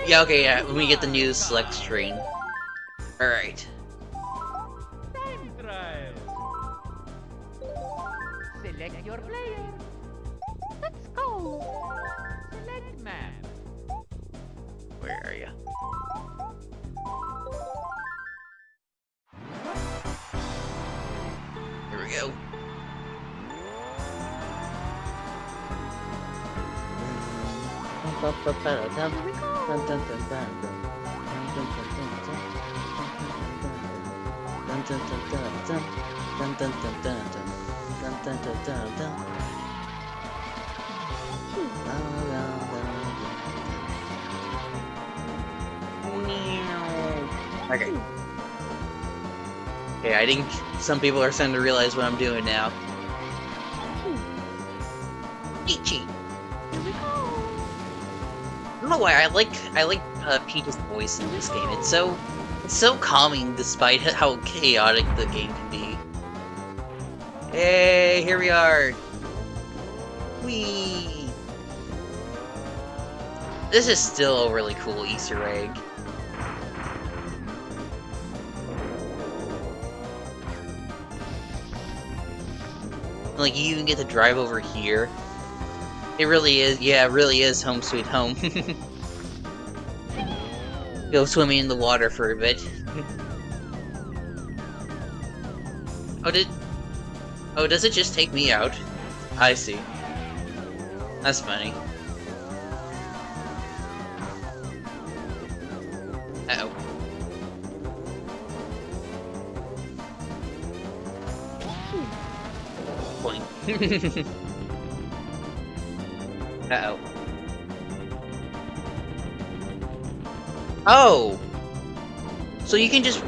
Yeah, okay, yeah, when we get the new select screen. Alright. Time trial. Select your player. Let's go. Select map. Where are you? Here we go. Okay. Okay, I think some people are starting to realize what I'm doing now. Peachy. I don't know why I like Peach's voice in this game. It's so calming despite how chaotic the game can be. Hey, here we are. Whee! This is still a really cool Easter egg. Like, you even get to drive over here. It really is, yeah, it really is home sweet home. Go swimming in the water for a bit. Oh, does it just take me out? I see. That's funny. Uh-oh. Point. Uh-oh. Oh! So you can just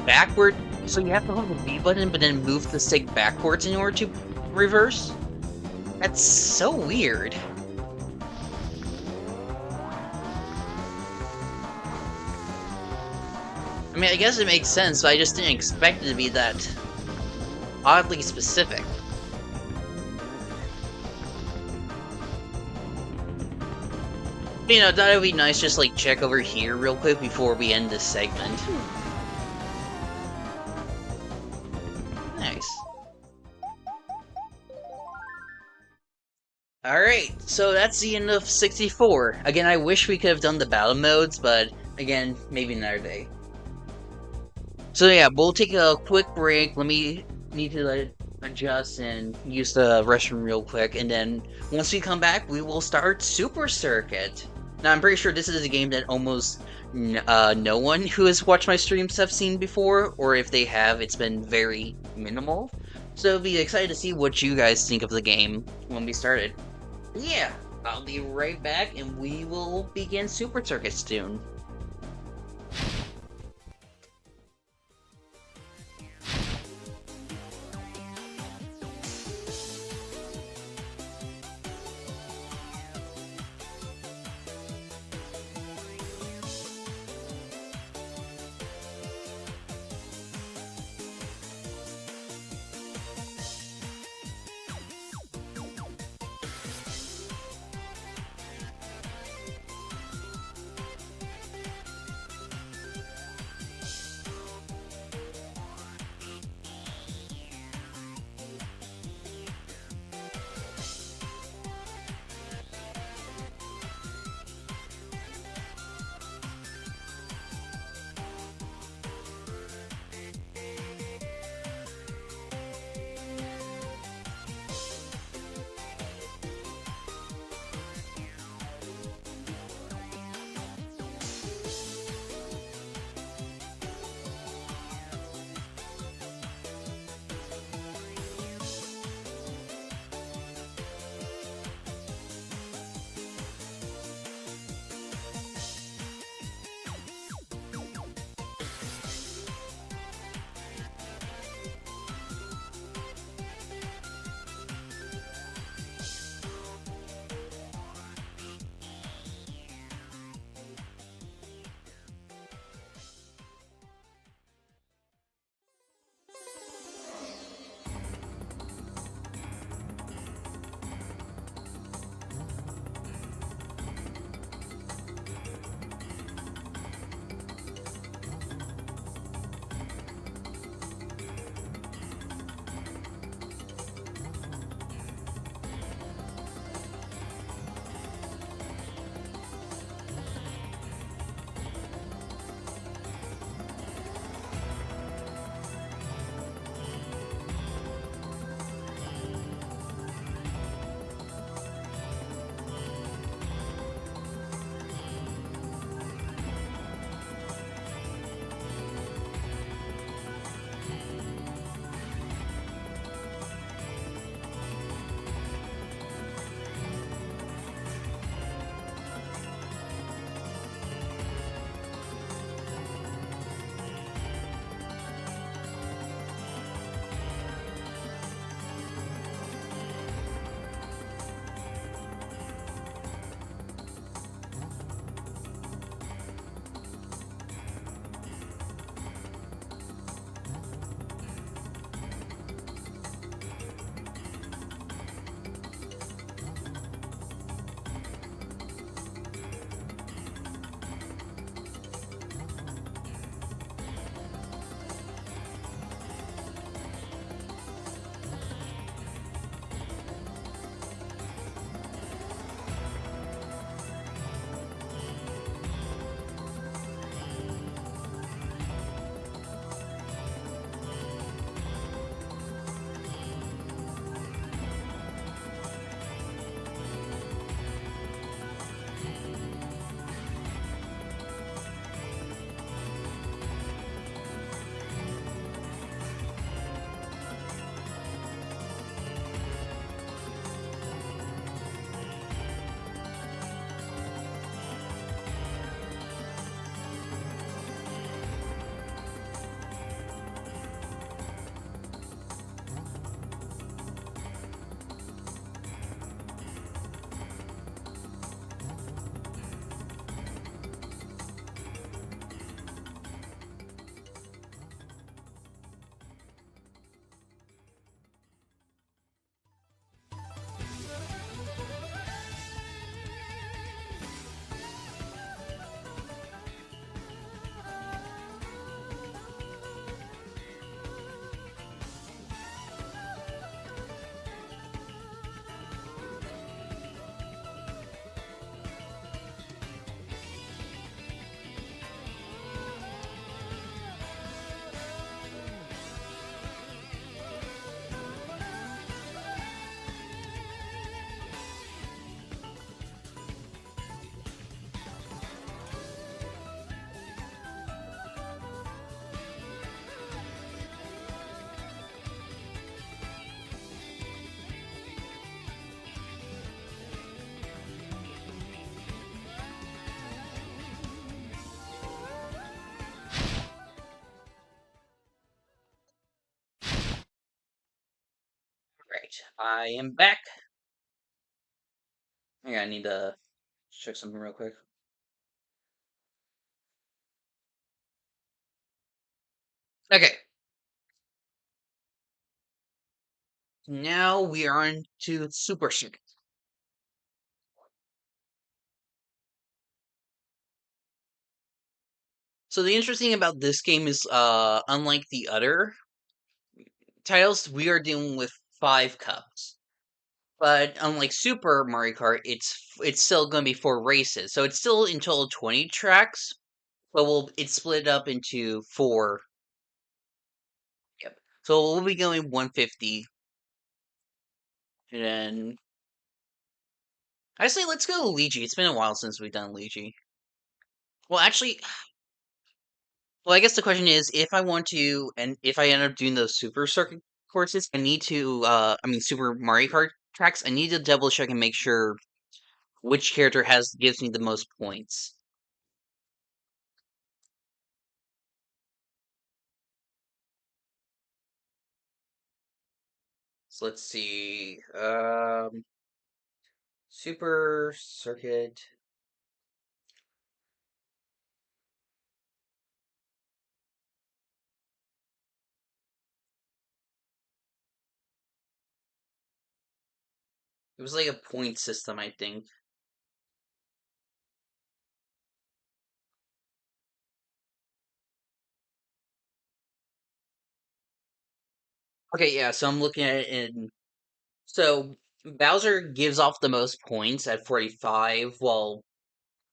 backward, so you have to hold the B button but then move the stick backwards in order to reverse? That's so weird. I mean, I guess it makes sense, but I just didn't expect it to be that oddly specific. You know, that would be nice just like check over here real quick before we end this segment. Nice. Alright, so that's the end of 64. Again, I wish we could have done the battle modes, but again, maybe another day. So yeah, we'll take a quick break. Let me need to let it adjust and use the restroom real quick, and then once we come back, we will start Super Circuit. Now, I'm pretty sure this is a game that almost no one who has watched my streams have seen before, or if they have, it's been very minimal. So I'll be excited to see what you guys think of the game when we start it. Yeah, I'll be right back, and we will begin Super Circuit soon. I am back. I need to check something real quick. Okay, now we are on to Super Circuit. So the interesting thing about this game is, unlike the other titles, we are dealing with 5 cups. But unlike Super Mario Kart, it's still going to be 4 races. So it's still in total 20 tracks, but it's split up into 4. Yep. So we'll be going 150, and then I say let's go Luigi. It's been a while since we've done Luigi. Well, actually, well, I guess the question is, if I want to, and if I end up doing those Super Circuit courses, I need to, Super Mario Kart tracks, I need to double check and make sure which character gives me the most points. So let's see, Super Circuit. It was like a point system, I think. Okay, yeah. So I'm looking at it, and so Bowser gives off the most points at 45, while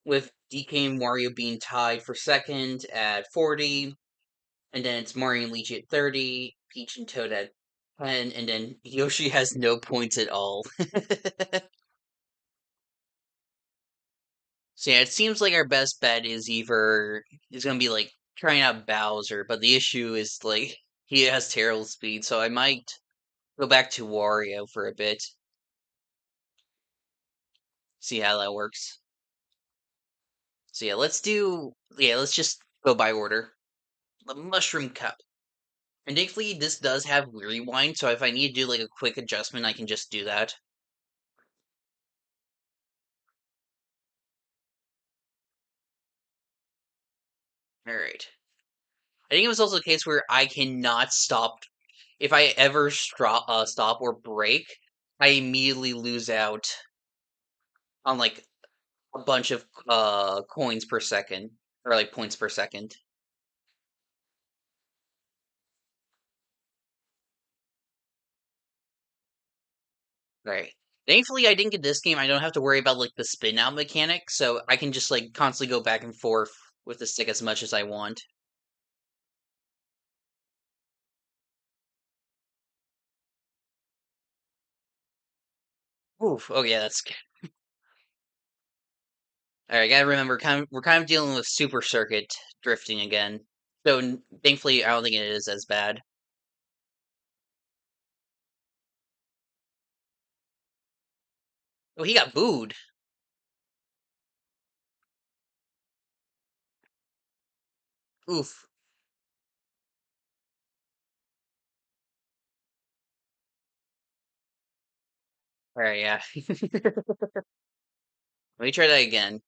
with DK and Mario being tied for second at 40, and then it's Mario and Luigi at 30, Peach and Toad at 10, and then Yoshi has no points at all. So yeah, it seems like our best bet is gonna be like trying out Bowser, but the issue is like he has terrible speed, so I might go back to Wario for a bit, see how that works. So let's just go by order. The Mushroom Cup. And thankfully this does have rewind, so if I need to do like a quick adjustment, I can just do that. Alright. I think it was also a case where I cannot stop. If I ever stop or break, I immediately lose out on like a bunch of coins per second, or like points per second. Right. Thankfully, I think in this game I don't have to worry about like the spin out mechanic, so I can just like constantly go back and forth with the stick as much as I want. Oof. Oh yeah, that's all right. I gotta remember, we're kind of dealing with super circuit drifting again. So thankfully, I don't think it is as bad. Oh, he got booed. Oof. All right, yeah. Let me try that again.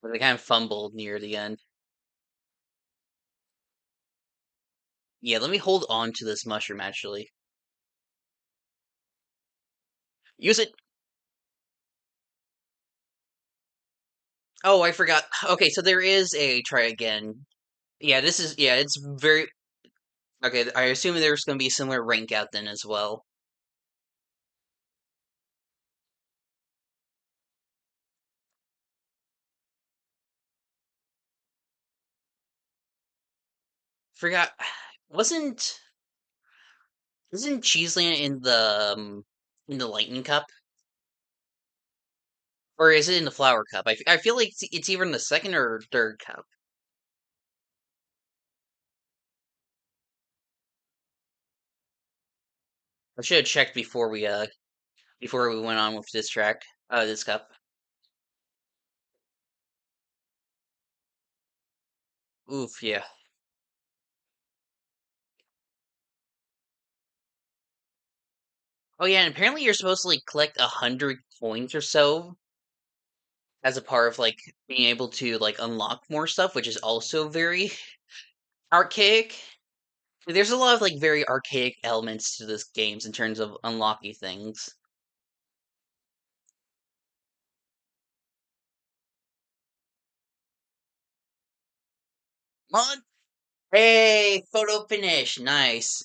But I kind of fumbled near the end. Yeah, let me hold on to this mushroom actually. Use it. Oh, I forgot. Okay, so there is a try again. Yeah, it's very okay. I assume there's going to be a similar rank out then as well. Forgot. Wasn't isn't Cheeseland in the Lightning Cup, or is it in the Flower Cup? I feel like it's either in the second or third cup. I should have checked before we went on with this this cup. Oof, yeah. Oh yeah, and apparently you're supposed to like collect 100 coins or so as a part of like being able to like unlock more stuff, which is also very archaic. There's a lot of like very archaic elements to this games in terms of unlocking things. Mon Hey, photo finish, nice.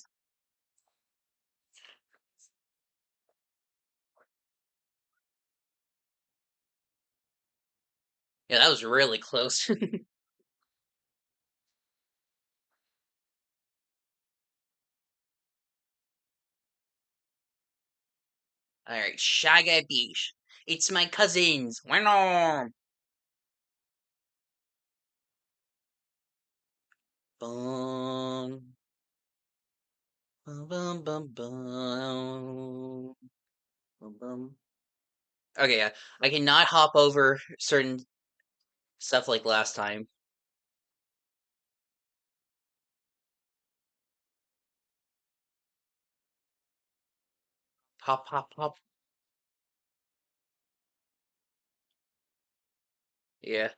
Yeah, that was really close. Alright, Shaga Beach. It's my cousins. Wow. Bum, bum, bum, bum, bum, bum, bum. Okay, yeah. I cannot hop over certain stuff like last time. Hop, hop, hop. Yeah.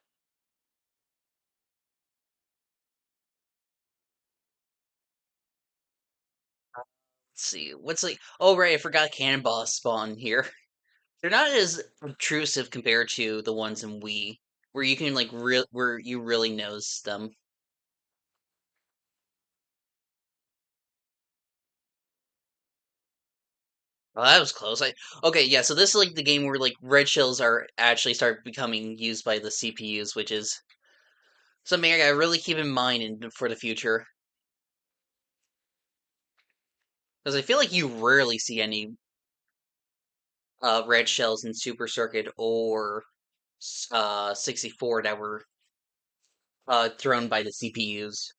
Let's see. What's like? Oh, right. I forgot cannonball spawn here. They're not as obtrusive compared to the ones in Wii, where you can like where you really notice them. Oh, that was close. Okay, yeah. So this is like the game where like red shells are actually start becoming used by the CPUs, which is something I gotta really keep in mind for the future. Because I feel like you rarely see any red shells in Super Circuit or 64 that were thrown by the CPUs.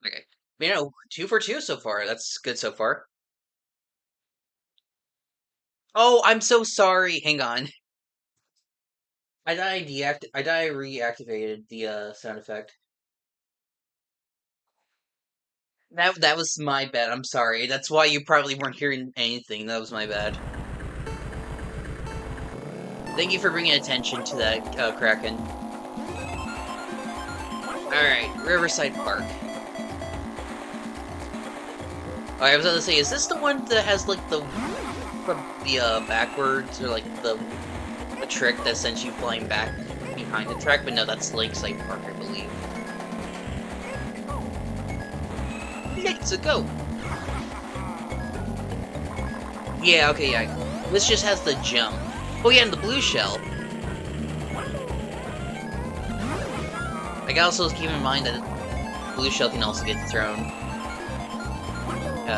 Okay, you know, 2 for 2 so far. That's good so far. Oh, I'm so sorry. Hang on. I thought I reactivated the sound effect. That was my bad. I'm sorry. That's why you probably weren't hearing anything. That was my bad. Thank you for bringing attention to that, Kraken. Alright, Riverside Park. Oh, I was about to say, is this the one that has, like, the backwards, or, like, the trick that sends you flying back behind the track? But no, that's Lakeside Park, I believe. Yeah, so go! Yeah, okay, yeah. This just has the jump. Oh yeah, and the blue shell. I gotta also keep in mind that blue shell can also get thrown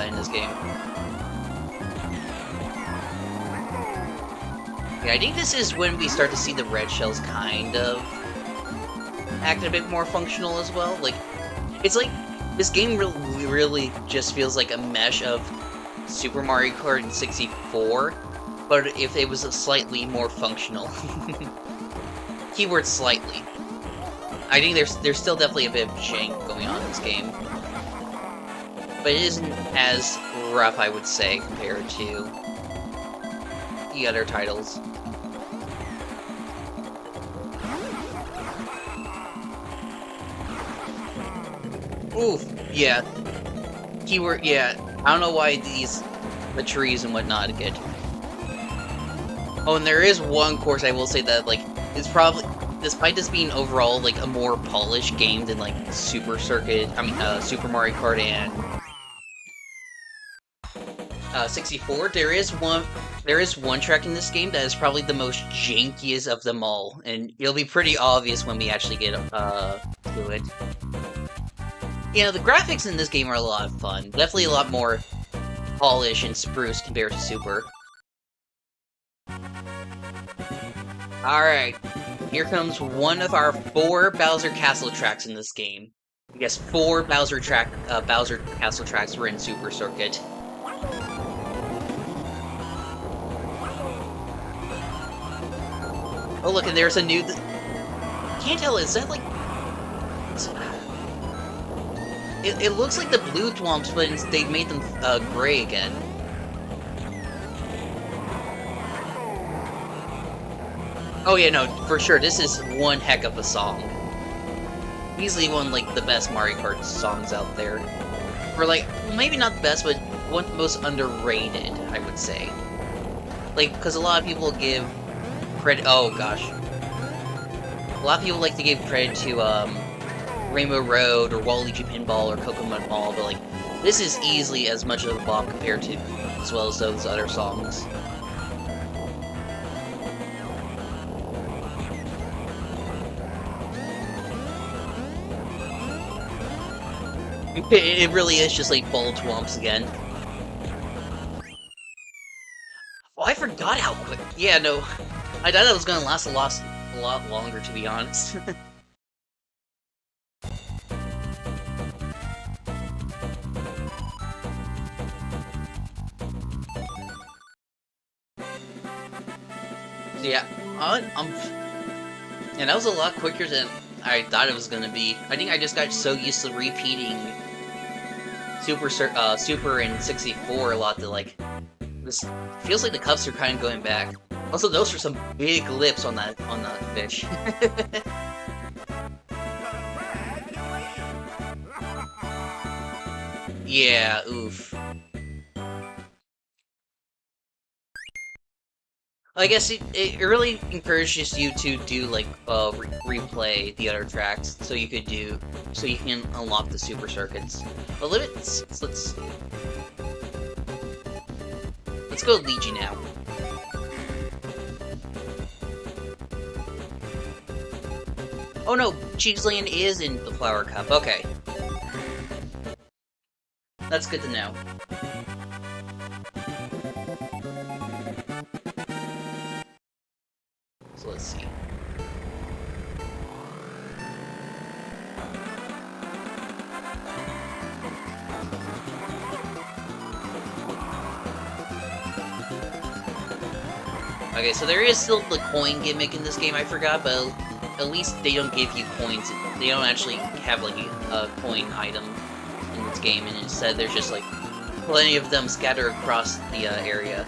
in this game. Yeah, I think this is when we start to see the red shells kind of act a bit more functional as well. Like, it's like this game really just feels like a mesh of Super Mario Kart and 64, but if it was a slightly more functional. Keyword slightly. I think there's still definitely a bit of jank going on in this game. But it isn't as rough, I would say, compared to the other titles. Oof, yeah. Keyword, yeah. I don't know why the trees and whatnot get. Oh, and there is one course I will say that, like, is probably, despite this being overall, like, a more polished game than, like, Super Mario Kart and 64, there is one track in this game that is probably the most jankiest of them all, and it'll be pretty obvious when we actually get to it. You know, the graphics in this game are a lot of fun. Definitely a lot more polished and spruce compared to Super. Alright, here comes one of our 4 Bowser Castle tracks in this game. Yes, 4 Bowser Castle tracks were in Super Circuit. Oh look, and there's a new... Can't tell, is that like It looks like the blue Thwomps, but they made them gray again. Oh yeah, no, for sure. This is one heck of a song. Easily one like the best Mario Kart songs out there. Or like, maybe not the best, but one of the most underrated, I would say. Like, because a lot of people give credit. Oh gosh, a lot of people like to give credit to Rainbow Road or Waluigi Pinball or Coconut Mall, but like, this is easily as much of a bop compared to as well as those other songs. It really is just like ball Thwomps again. Oh, I forgot how quick. Yeah, no, I thought that was gonna last a lot longer, to be honest. Yeah, and that was a lot quicker than I thought it was gonna be. I think I just got so used to repeating Super and 64 a lot that like this feels like the cups are kind of going back. Also, those are some big lips on that fish. Yeah, oof. I guess it really encourages you to do like replay the other tracks so you can unlock the super circuits. But let's go Luigi now. Oh no, Cheeseland is in the Flower Cup. Okay, that's good to know. So let's see. Okay, so there is still the coin gimmick in this game, I forgot, but at least they don't give you coins. They don't actually have, like, a coin item in this game, and instead there's just, like, plenty of them scattered across the area.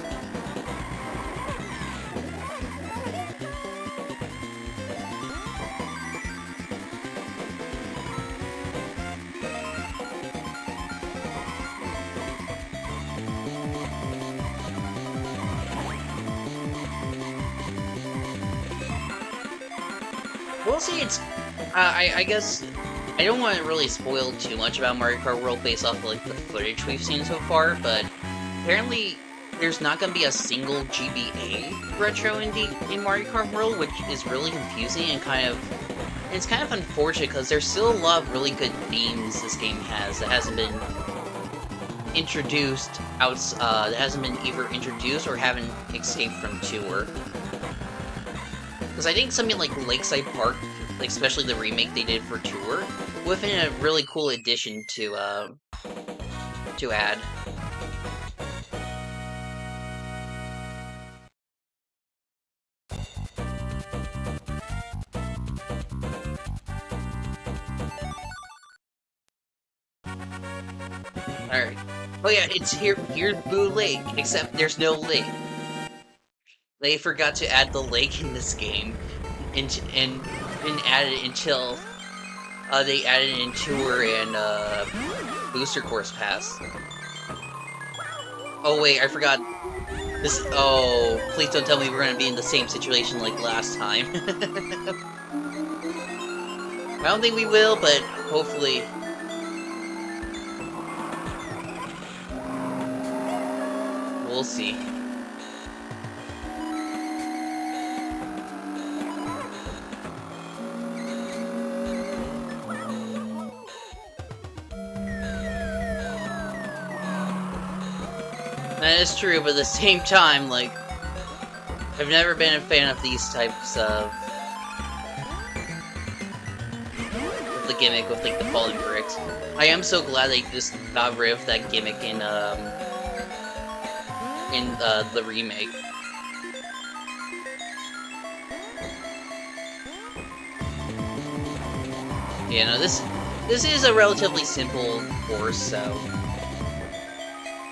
We'll see, it's... I guess... I don't want to really spoil too much about Mario Kart World based off of, like, the footage we've seen so far, but apparently there's not going to be a single GBA retro in Mario Kart World, which is really confusing and it's kind of unfortunate because there's still a lot of really good themes this game has that hasn't been introduced that hasn't been either introduced or haven't escaped from tour. Because I think something like Lakeside Park, like especially the remake they did for tour, would have been a really cool addition to add. Alright. Oh yeah, it's here's Boo Lake, except there's no lake. They forgot to add the lake in this game, and didn't add it until they added it in Tour and Booster Course Pass. Oh wait, I forgot. This. Oh, please don't tell me we're gonna be in the same situation like last time. I don't think we will, but hopefully. We'll see. That is true, but at the same time, like, I've never been a fan of these types of the gimmick with like the falling bricks. I am so glad they just got rid of that gimmick in the remake. Yeah, no, this is a relatively simple course, so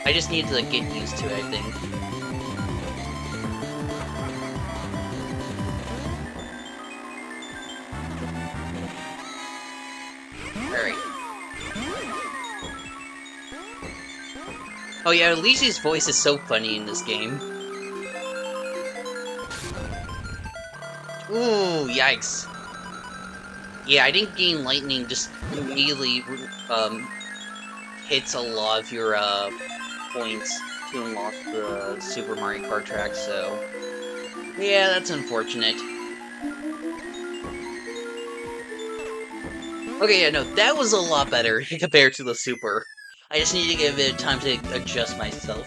I just need to get used to it, I think. Alright. Oh yeah, Luigi's voice is so funny in this game. Ooh, yikes. Yeah, I think getting lightning just immediately hits a lot of your points to unlock the Super Mario Kart track, so yeah, that's unfortunate. Okay, yeah, no, that was a lot better compared to the Super. I just need to give it time to adjust myself.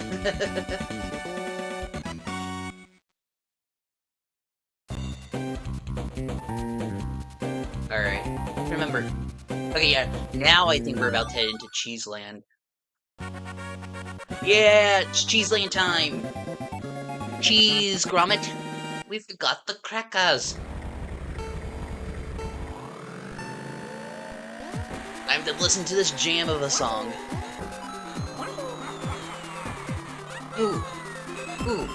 Alright, remember. Okay, yeah, now I think we're about to head into Cheeseland. Yeah, it's Cheeseland time! Cheese, Gromit! We've got the crackers! Time to listen to this jam of a song. Ooh. Ooh.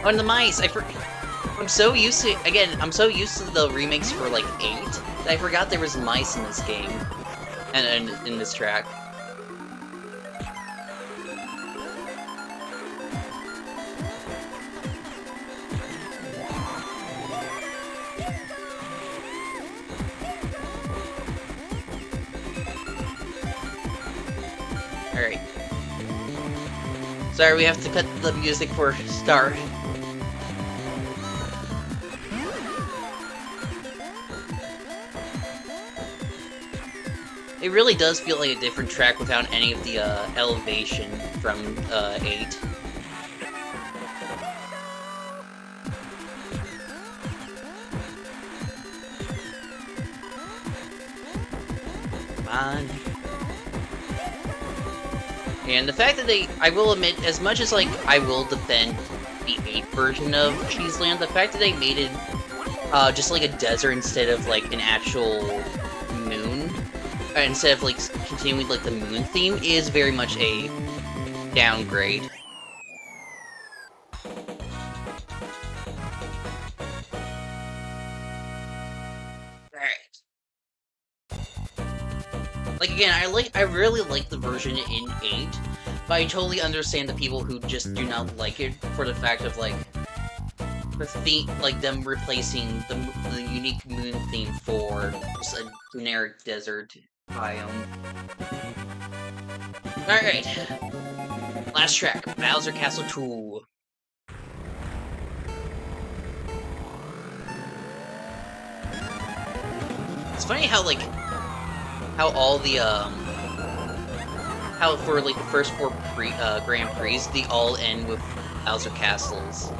On the mice, I'm so used to, again, I'm so used to the remakes for, like, 8, that I forgot there was mice in this game. And in this track. Alright. Sorry, we have to cut the music for start. It really does feel like a different track without any of the elevation from 8. Come on. And the fact that I will admit, as much as, like, I will defend the 8 version of Cheeseland, the fact that they made it, just like a desert instead of, like, an actual moon, instead of, like, continuing, like, the moon theme, is very much a downgrade. Like, again, I really like the version in 8, but I totally understand the people who just do not like it for the fact of, like, the theme, like, them replacing the unique moon theme for just a generic desert biome. Alright. Last track, Bowser Castle 2. It's funny how, like, how all the, how for, like, the first 4 Grand Prix, they all end with Bowser Castles.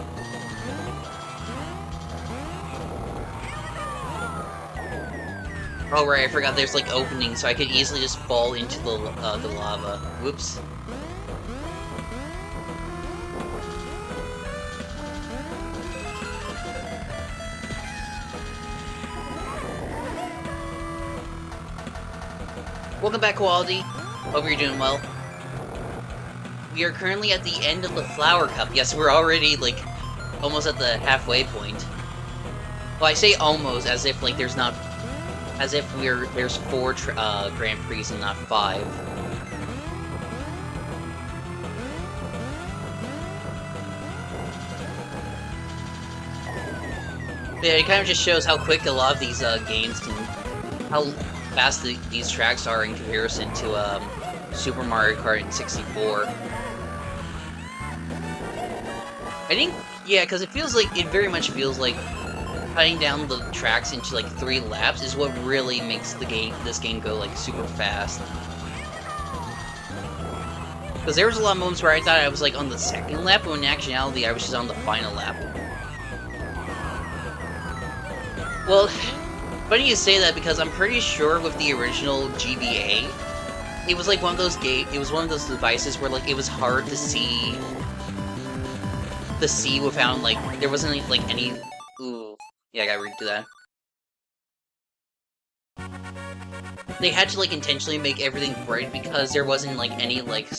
Oh right, I forgot there's, like, openings, so I could easily just fall into the lava. Whoops. Welcome back, Quality. Hope you're doing well. We are currently at the end of the Flower Cup. Yes, we're already, like, almost at the halfway point. Well, I say almost, as if, like, there's 4 Grand Prix and not 5. But yeah, it kind of just shows how quick a lot of these games can, how fast these tracks are in comparison to Super Mario Kart in 64. I think, yeah, because it very much feels like cutting down the tracks into, like, 3 laps is what really makes this game go, like, super fast. Because there was a lot of moments where I thought I was, like, on the 2nd lap, when in actuality I was just on the final lap. Well, funny you say that, because I'm pretty sure with the original GBA, it was like one of those it was one of those devices where like it was hard to see without like there wasn't like any. Ooh, yeah, I gotta redo that. They had to like intentionally make everything bright because there wasn't like any like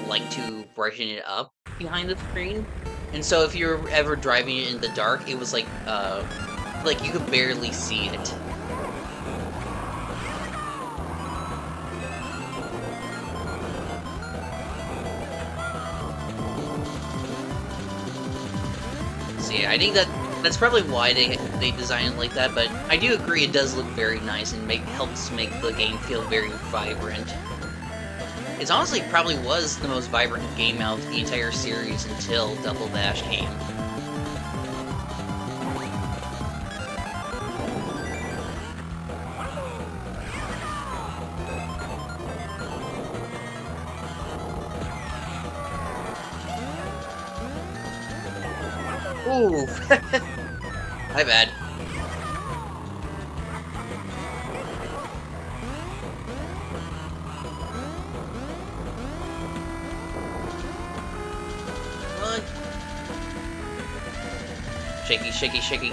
light to brighten it up behind the screen, and so if you were ever driving it in the dark, it was like you could barely see it. So yeah, I think that's probably why they designed it like that, but I do agree it does look very nice and helps make the game feel very vibrant. It honestly probably was the most vibrant game out of the entire series until Double Dash came. Ooh! My bad. Come on. Shaky, shaky, shaky.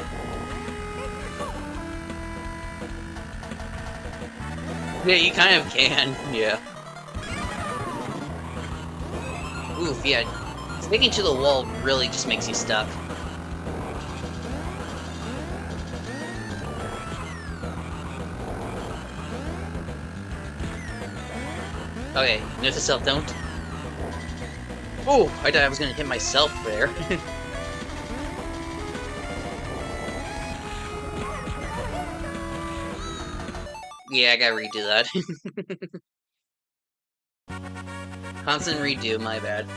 Yeah, you kind of can, yeah. Oof, yeah. Sticking to the wall really just makes you stuck. Okay, note to self, don't. Oh, I thought I was gonna hit myself there. Yeah, I gotta redo that. Constant redo, my bad.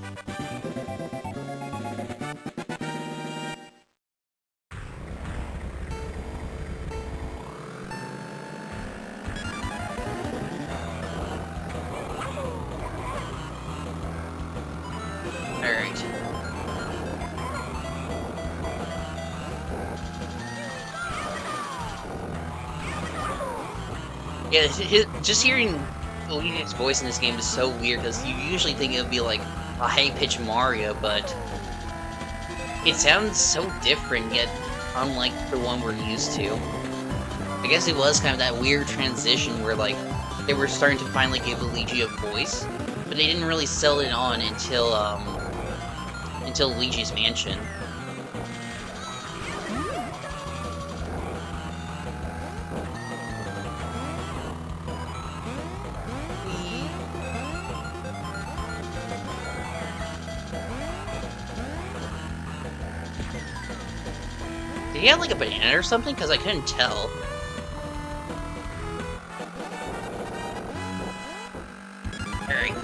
Alright. Yeah, just hearing Luigi's voice in this game is so weird, because you usually think it would be like a high-pitched Mario, but it sounds so different, yet unlike the one we're used to. I guess it was kind of that weird transition where, like, they were starting to finally give Luigi a voice, but they didn't really sell it on until Luigi's Mansion. Did he have like a banana or something? Because I couldn't tell. Alright.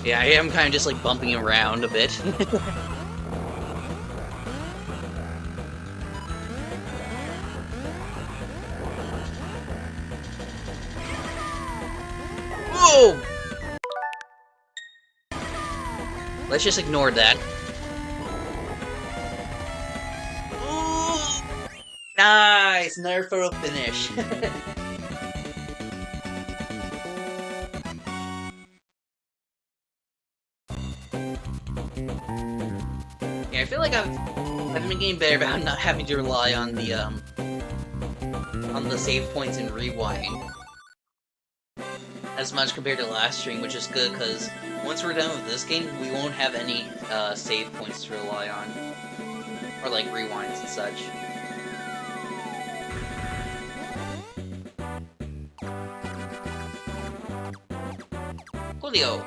Yeah, I am kind of just like bumping around a bit. Whoa! Let's just ignore that. Ooh! Nice! Another photo finish. Yeah, I feel like I've been getting better about not having to rely on the save points and rewind as much compared to last stream, which is good, because once we're done with this game, we won't have any save points to rely on. Or like rewinds and such. Coolio!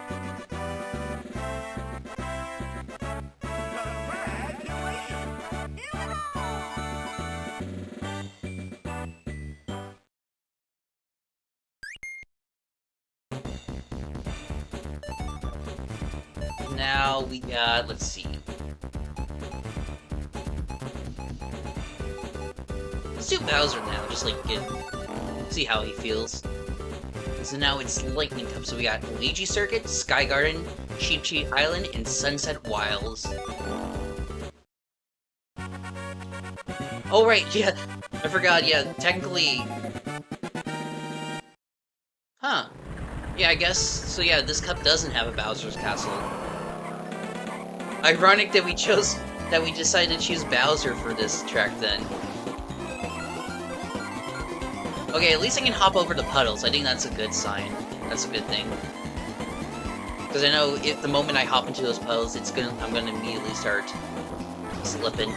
Now we got, let's see. Let's do Bowser now, just like see how he feels. So now it's Lightning Cup, so we got Luigi Circuit, Sky Garden, Cheep Cheep Island, and Sunset Wilds. Oh, right, yeah. I forgot, yeah, technically... Huh. Yeah, I guess... So yeah, this cup doesn't have a Bowser's Castle. Ironic that we chose... That we decided to choose Bowser for this track, then. Okay, at least I can hop over the puddles. I think that's a good sign. That's a good thing. Because I know if the moment I hop into those puddles, I'm gonna immediately start slipping.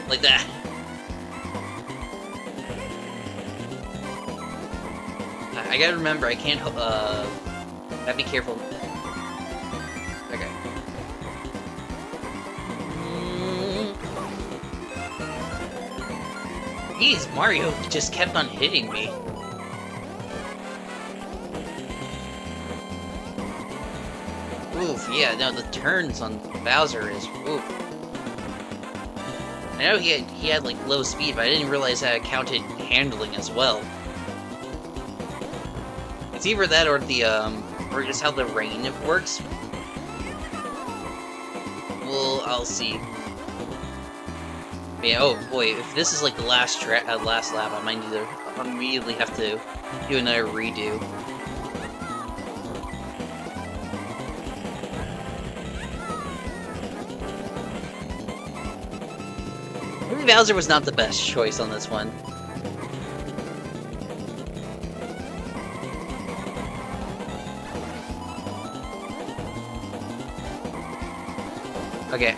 Like that. I gotta remember, I can't, gotta be careful. Okay. Jeez, Mario just kept on hitting me. Oof, yeah, no, the turns on Bowser is, oof. I know he had like low speed, but I didn't realize that it counted handling as well. It's either that or the or just how the rain works. Well, I'll see. Yeah, oh boy, if this is like the last lap, I might need to immediately have to do another redo. Maybe Bowser was not the best choice on this one. Okay.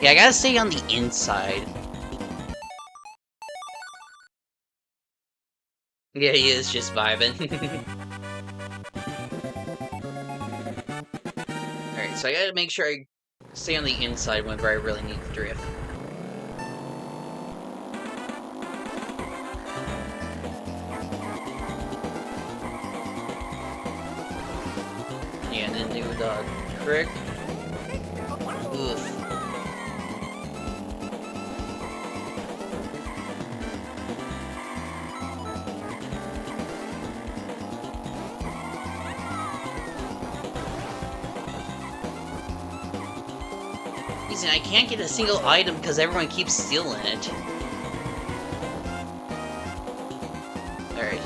Yeah, I gotta stay on the inside. Yeah, he is just vibing. Alright, so I gotta make sure I stay on the inside whenever I really need to drift. Yeah, and then do the trick. Oof. I can't get a single item because everyone keeps stealing it. Alright.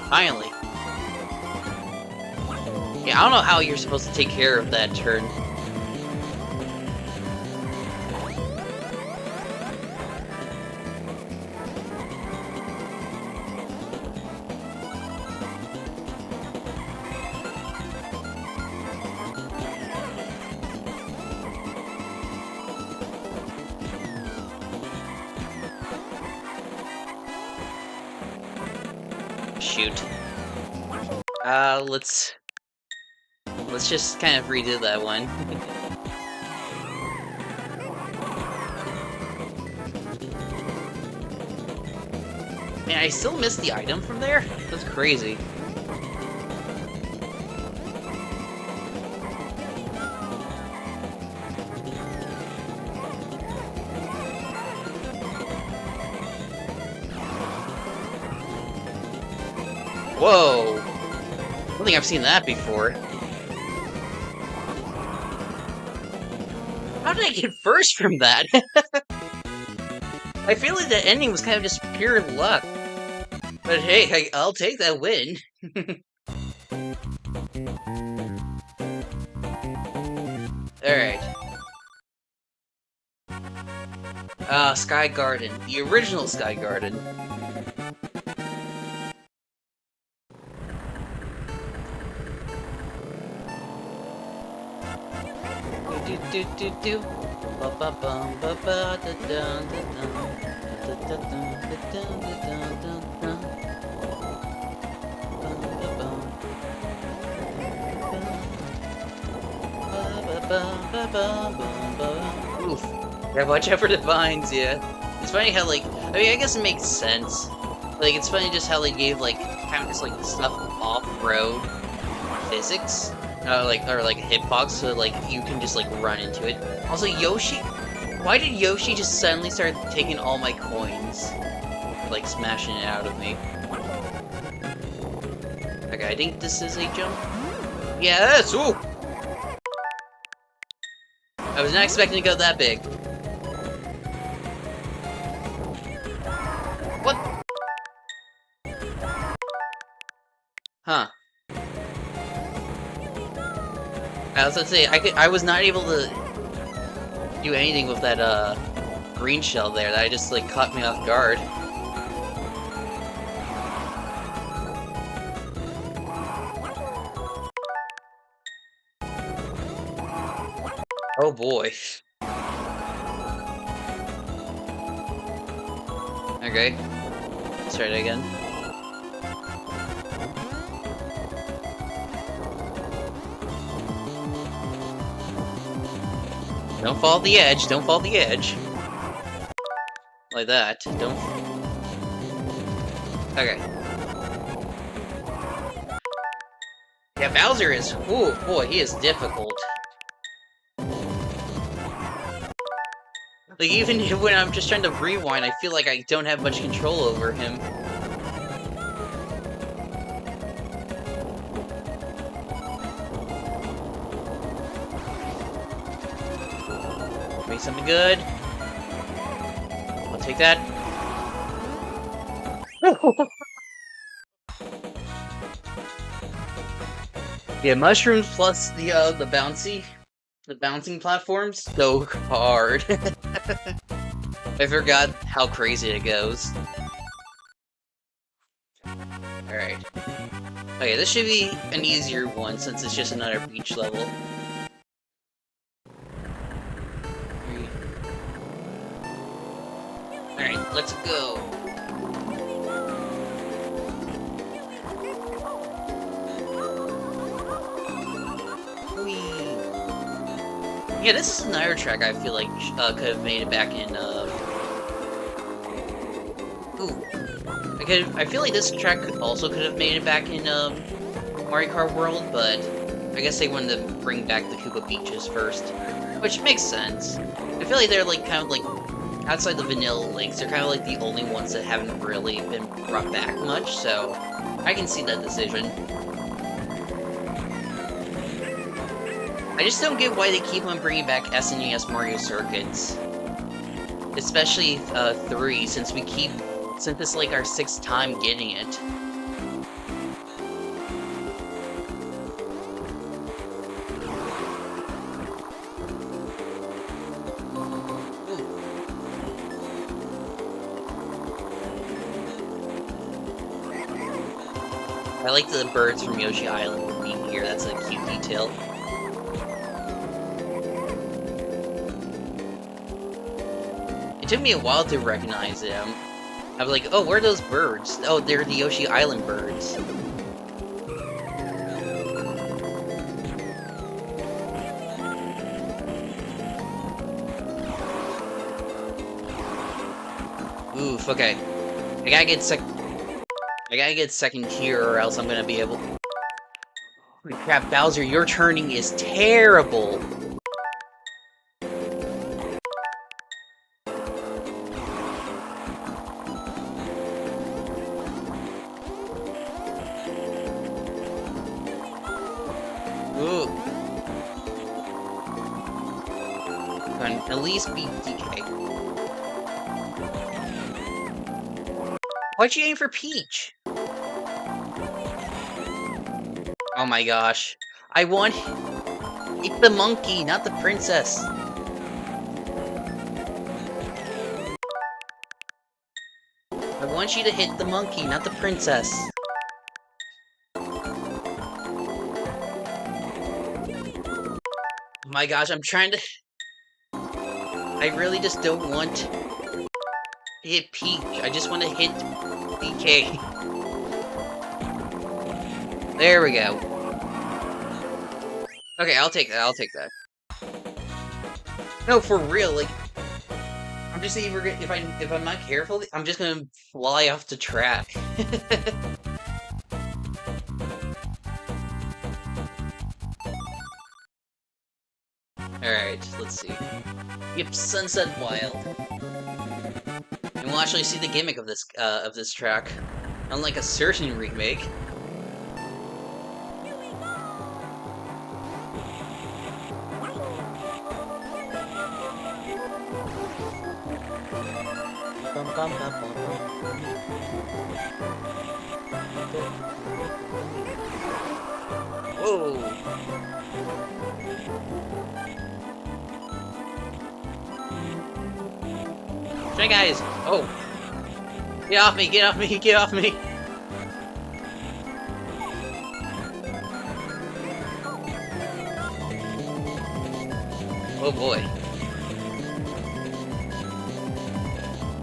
Finally. Yeah, I don't know how you're supposed to take care of that turn. Shoot. Let's just kind of redo that one. Man, I still missed the item from there? That's crazy. Whoa! I don't think I've seen that before. How did I get first from that? I feel like the ending was kind of just pure luck. But hey, I'll take that win. Alright. Sky Garden. The original Sky Garden. Do do do ba ba bum ba ba da da da da da da da da da. Oof. Yeah, watch out for the vines, yeah. It's funny how, like, I mean, I guess it makes sense. Like, it's funny just how they gave, like, kind of just, like, stuff off-road physics. Like a hitbox, so like you can just like run into it. Also, Yoshi, why did Yoshi just suddenly start taking all my coins, like smashing it out of me? Okay, I think this is a jump. Yes! Ooh! I was not expecting to go that big. What? Huh. I was gonna say, I was not able to do anything with that, green shell there. That just, like, caught me off guard. Oh boy. Okay. Let's try it again. Don't fall off the edge, don't fall off the edge. Like that. Don't... Okay. Yeah, Bowser is... Ooh, boy, he is difficult. Like, even when I'm just trying to rewind, I feel like I don't have much control over him. Make something good. I'll take that. Yeah, mushrooms plus the bouncing platforms, so hard. I forgot how crazy it goes. Alright. Okay, this should be an easier one since it's just another beach level. Alright, let's go. Whee! Yeah, this is another track I feel like could have made it back in, Ooh. I feel like this track also could have made it back in, Mario Kart World, but I guess they wanted to bring back the Koopa Beaches first. Which makes sense. I feel like they're, like, kind of, like, outside the vanilla links, they're kind of, like, the only ones that haven't really been brought back much, so I can see that decision. I just don't get why they keep on bringing back SNES Mario circuits. Especially, 3, since it's like our 6th time getting it. Ooh. I like the birds from Yoshi Island being here, that's a cute detail. It took me a while to recognize them. I was like, oh, where are those birds? Oh, they're the Yoshi Island birds. Oof, okay. I gotta get second here or else I'm gonna be able... Holy crap, Bowser, your turning is terrible! Ooh. At least beat DK. Why'd you aim for Peach? Oh my gosh. I want... Eat the monkey, not the princess. I want you to hit the monkey, not the princess. Oh my gosh, I'm trying to... I really just don't want to hit Peach. I just want to hit DK. There we go. Okay, I'll take that, I'll take that. No, for real, like... I'm just either if I'm not careful, I'm just gonna fly off the track. Alright, let's see. Yep, Sunset Wild. And we'll actually see the gimmick of this track. Unlike a certain remake. Try guys! Oh! Get off me! Get off me! Get off me! Oh boy.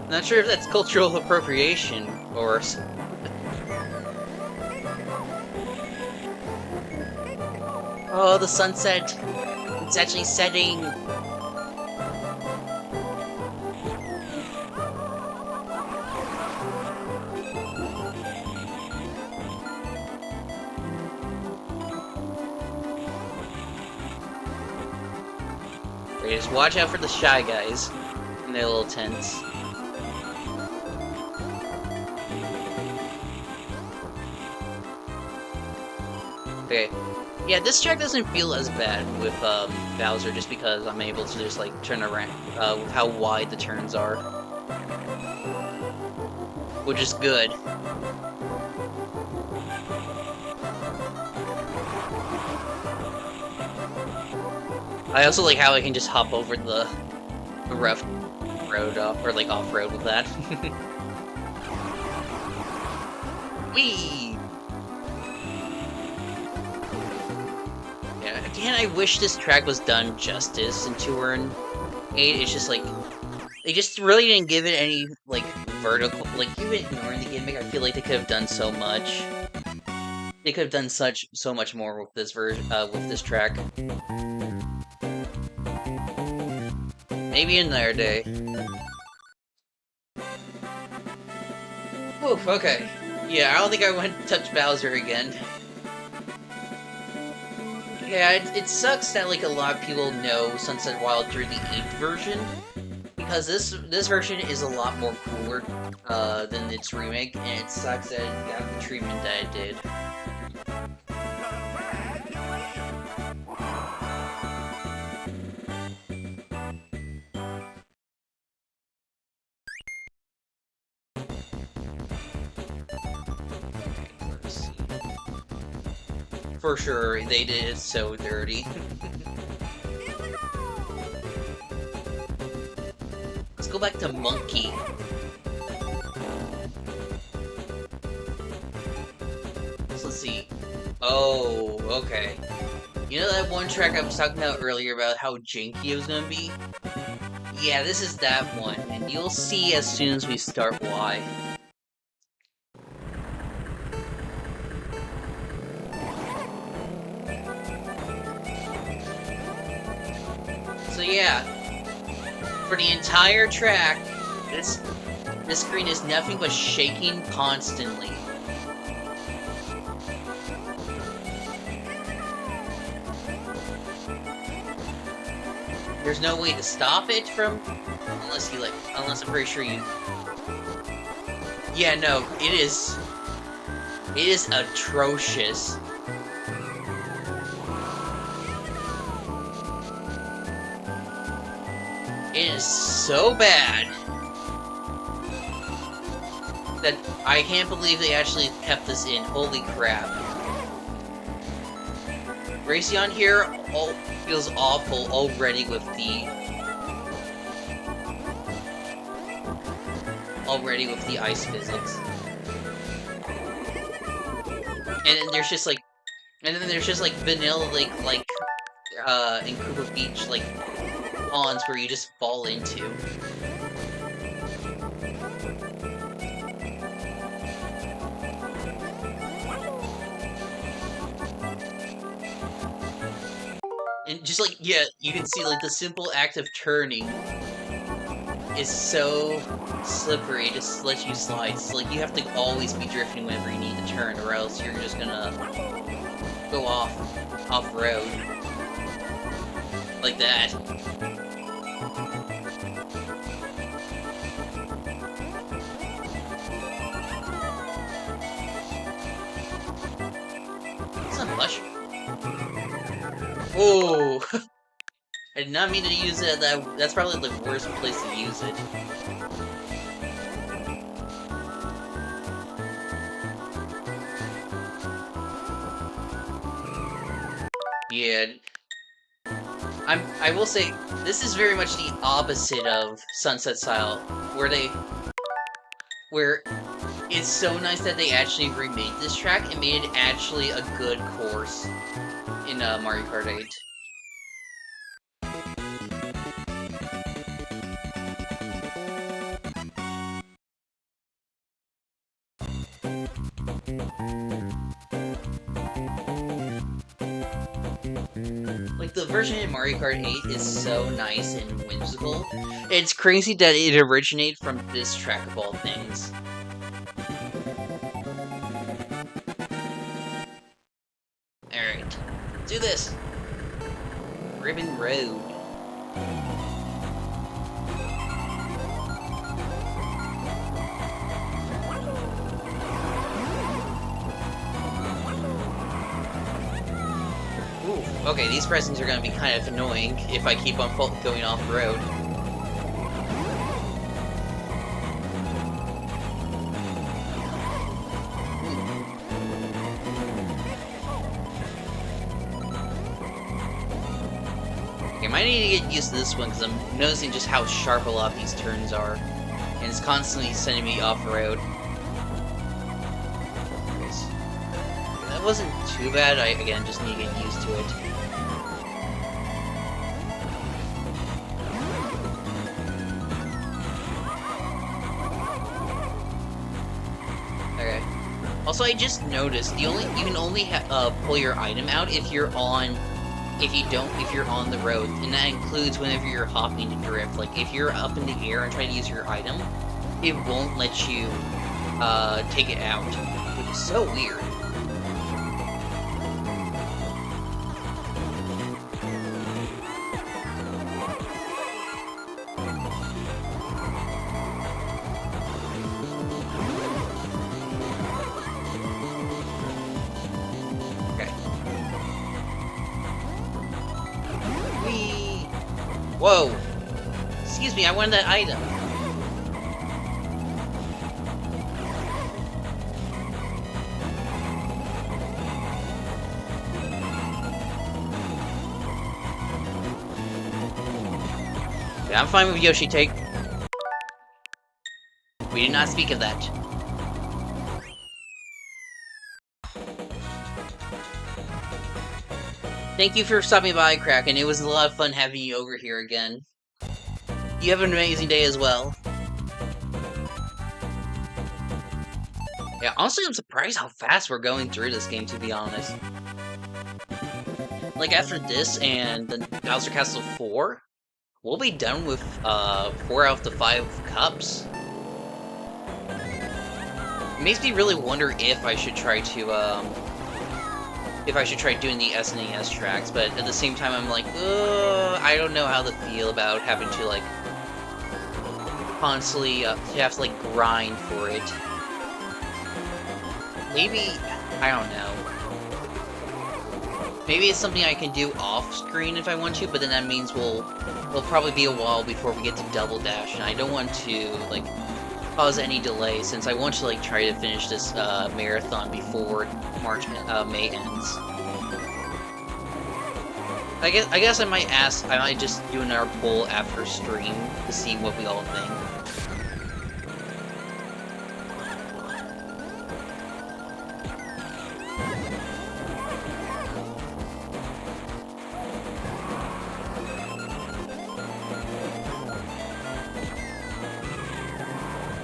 Not sure if that's cultural appropriation or... Oh, the sunset! It's actually setting! Okay, just watch out for the Shy Guys in their little tents. Okay. Yeah, this track doesn't feel as bad with Bowser just because I'm able to just like turn around with how wide the turns are. Which is good. I also like how I can just hop over the rough road or like off-road with that. Whee! Yeah, again, I wish this track was done justice in 2 and 8. It's just like they just really didn't give it any like vertical. Like even ignoring the gimmick, I feel like they could have done so much. They could have done so much more with this with this track. Maybe another day. Oof, okay. Yeah, I don't think I want to touch Bowser again. Yeah, it sucks that like a lot of people know Sunset Wild through the 8th version, because this version is a lot more cooler than its remake, and it sucks that it got the treatment that it did. For sure, they did it so dirty. Let's go back to Monkey. So let's see. Oh, okay. You know that one track I was talking about earlier about how janky it was gonna be? Yeah, this is that one, and you'll see as soon as we start why. So yeah, for the entire track, this screen is nothing but shaking constantly. There's no way to stop it unless I'm pretty sure you... Yeah, no, it is atrocious. It is so bad that I can't believe they actually kept this in. Holy crap. Racing on here feels awful already with the ice physics. And then there's just like vanilla like in Cooper Beach like ponds where you just fall into. And just like, yeah, you can see like the simple act of turning is so slippery, just lets you slide. It's like you have to always be drifting whenever you need to turn, or else you're just gonna go off-road. Like that. It's not much. Oh! I did not mean to use it. That's probably the worst place to use it. Yeah. I will say, this is very much the opposite of Sunset Style, where it's so nice that they actually remade this track and made it actually a good course in Mario Kart 8. Like, the version in Mario Kart 8 is so nice and whimsical. It's crazy that it originated from this track of all things. Alright, do this! Ribbon Road. Ooh, okay, these presents are gonna be kind of annoying if I keep on going off road. Okay, I might need to get used to this one because I'm noticing just how sharp a lot of these turns are. And it's constantly sending me off-road. That wasn't too bad, I, again, just need to get used to it. Okay. Also, I just noticed, you can only pull your item out if you're on if you're on the road, and that includes whenever you're hopping to drift. Like, if you're up in the air and try to use your item, it won't let you, take it out, which is so weird. Whoa! Excuse me, I wanted that item. Yeah, I'm fine with Yoshi take. We did not speak of that. Thank you for stopping by, Kraken. It was a lot of fun having you over here again. You have an amazing day as well. Yeah, honestly, I'm surprised how fast we're going through this game, to be honest. Like, after this and the Bowser Castle 4, we'll be done with 4 out of the 5 cups. It makes me really wonder if I should try to, doing the SNES tracks, but at the same time I'm like, I don't know how to feel about having to, like, constantly, have to, like, grind for it. Maybe, I don't know. Maybe it's something I can do off-screen if I want to, but then that means it'll probably be a while before we get to Double Dash, and I don't want to, like, cause any delay, since I want to, like, try to finish this, marathon before May ends. I guess I might just do another poll after stream to see what we all think.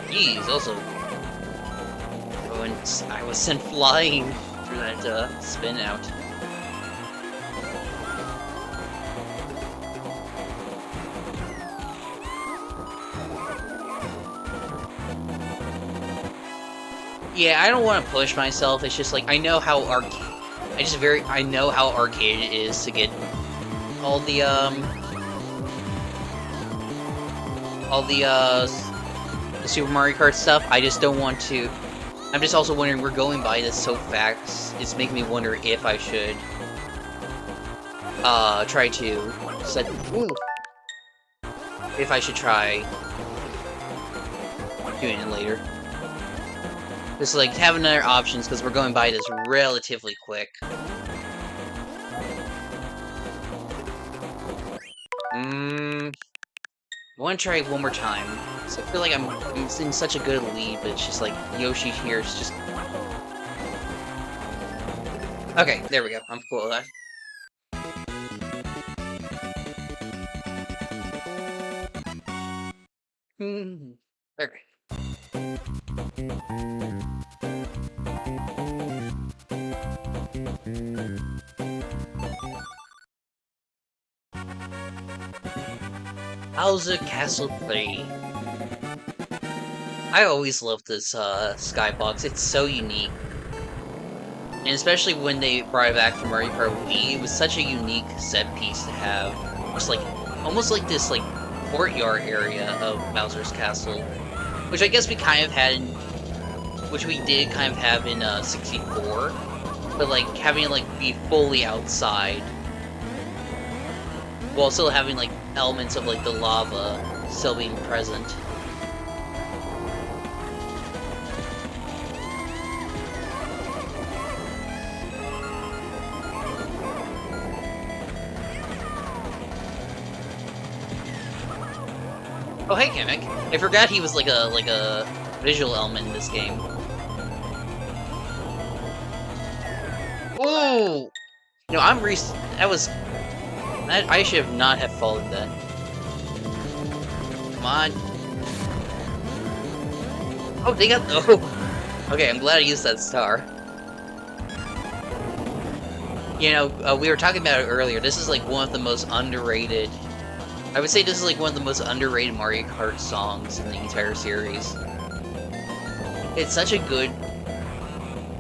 Jeez, also, when I was sent flying through that spin out. Yeah, I don't want to push myself. It's just like I know how I know how arcade it is to get all the Super Mario Kart stuff. I just don't want to. I'm just also wondering, we're going by this so fast. It's making me wonder if I should try to set. If I should try doing it later. Just like having other options because we're going by this relatively quick. I want to try one more time. So I feel like I'm in such a good lead, but it's just like Yoshi here is just... Okay, there we go. I'm cool with that. Okay. Bowser Castle 3. I always loved this skybox. It's so unique. And especially when they brought it back from Mario Kart Wii, it was such a unique set piece to have. Just like almost like this like courtyard area of Bowser's Castle. Which I guess we kind of had in which we did kind of have in 64. But like having it like be fully outside. While still having like elements of like the lava still being present. Oh hey Kamek. I forgot he was like a visual element in this game. Ooh! No, that was... I should have not have fallen then. Come on. Oh, they got... Oh! Okay, I'm glad I used that star. You know, we were talking about it earlier. This is like one of the most underrated... I would say this is like one of the most underrated Mario Kart songs in the entire series. It's such a good...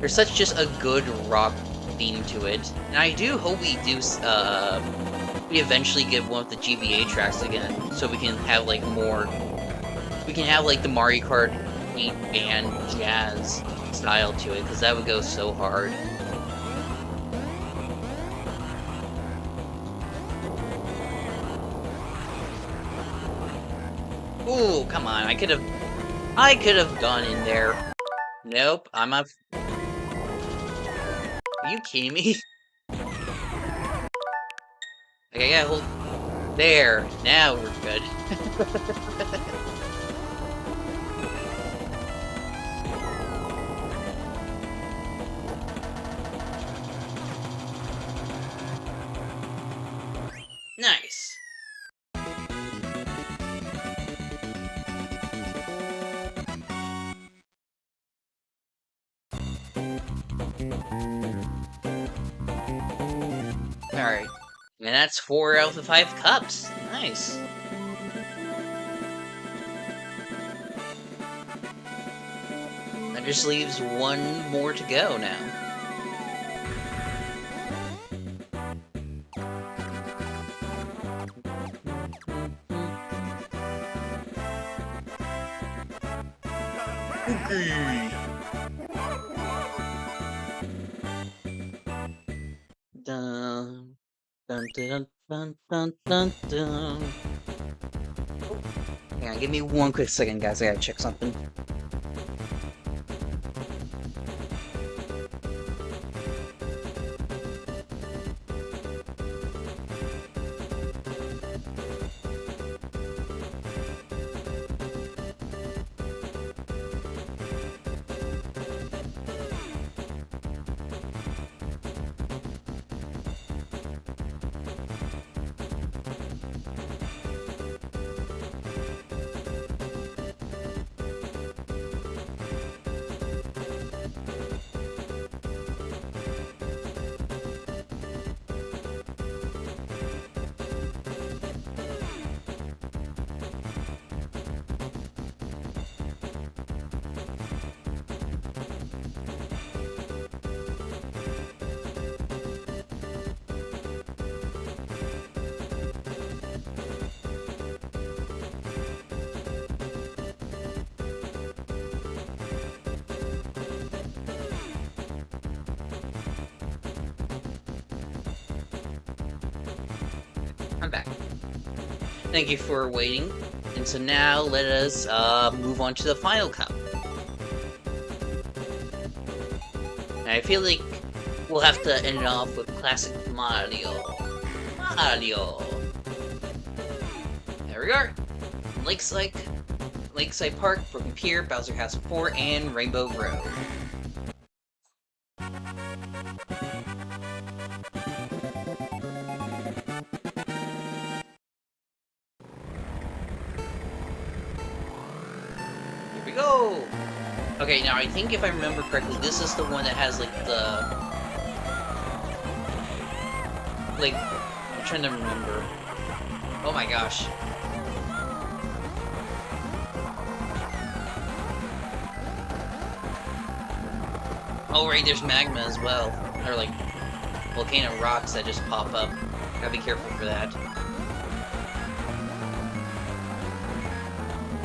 There's such just a good rock theme to it. And I do hope we do, we eventually get one of the GBA tracks again, so we can have like more... We can have like the Mario Kart 8 band jazz style to it, because that would go so hard. Ooh, come on, I could have gone in there. Nope, I'm not... Are you kidding me? Okay, yeah, hold... There, now we're good. Nice. Alright. And that's 4 out of the 5 cups. Nice. That just leaves one more to go now. Okay. Dun, dun, dun, dun, dun, dun, dun. Hang on, give me one quick second, guys. I gotta check something. I'm back. Thank you for waiting. And so now let us move on to the final cup. And I feel like we'll have to end it off with classic Mario. Mario! There we are. Lakeside Park, Broken Pier, Bowser House 4, and Rainbow Road. Here we go! Okay, now I think if I remember correctly, this is the one that has like the... Like, I'm trying to remember. Oh my gosh. Oh right, there's magma as well. Or like, volcano rocks that just pop up. Gotta be careful for that.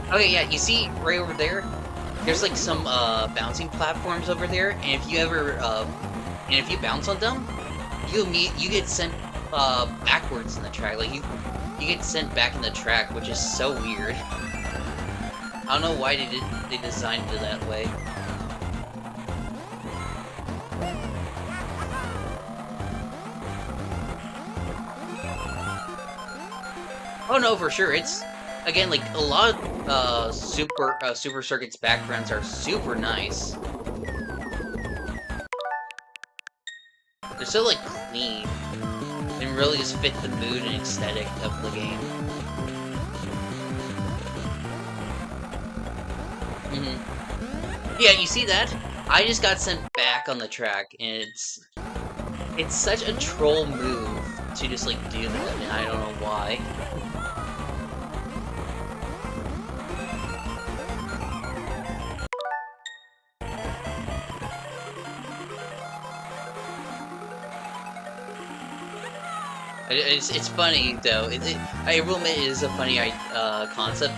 Okay, yeah, you see right over there? There's like some bouncing platforms over there, and if you ever and if you bounce on them, you get sent backwards in the track. Like you get sent back in the track, which is so weird. I don't know why they designed it that way. Oh no, for sure. It's again like a lot of Super Circuit's backgrounds are super nice. They're so like clean and really just fit the mood and aesthetic of the game. Yeah, you see that? I just got sent back on the track, and it's such a troll move to just like do that, and I don't know why. It's funny though. I will admit it is a funny concept,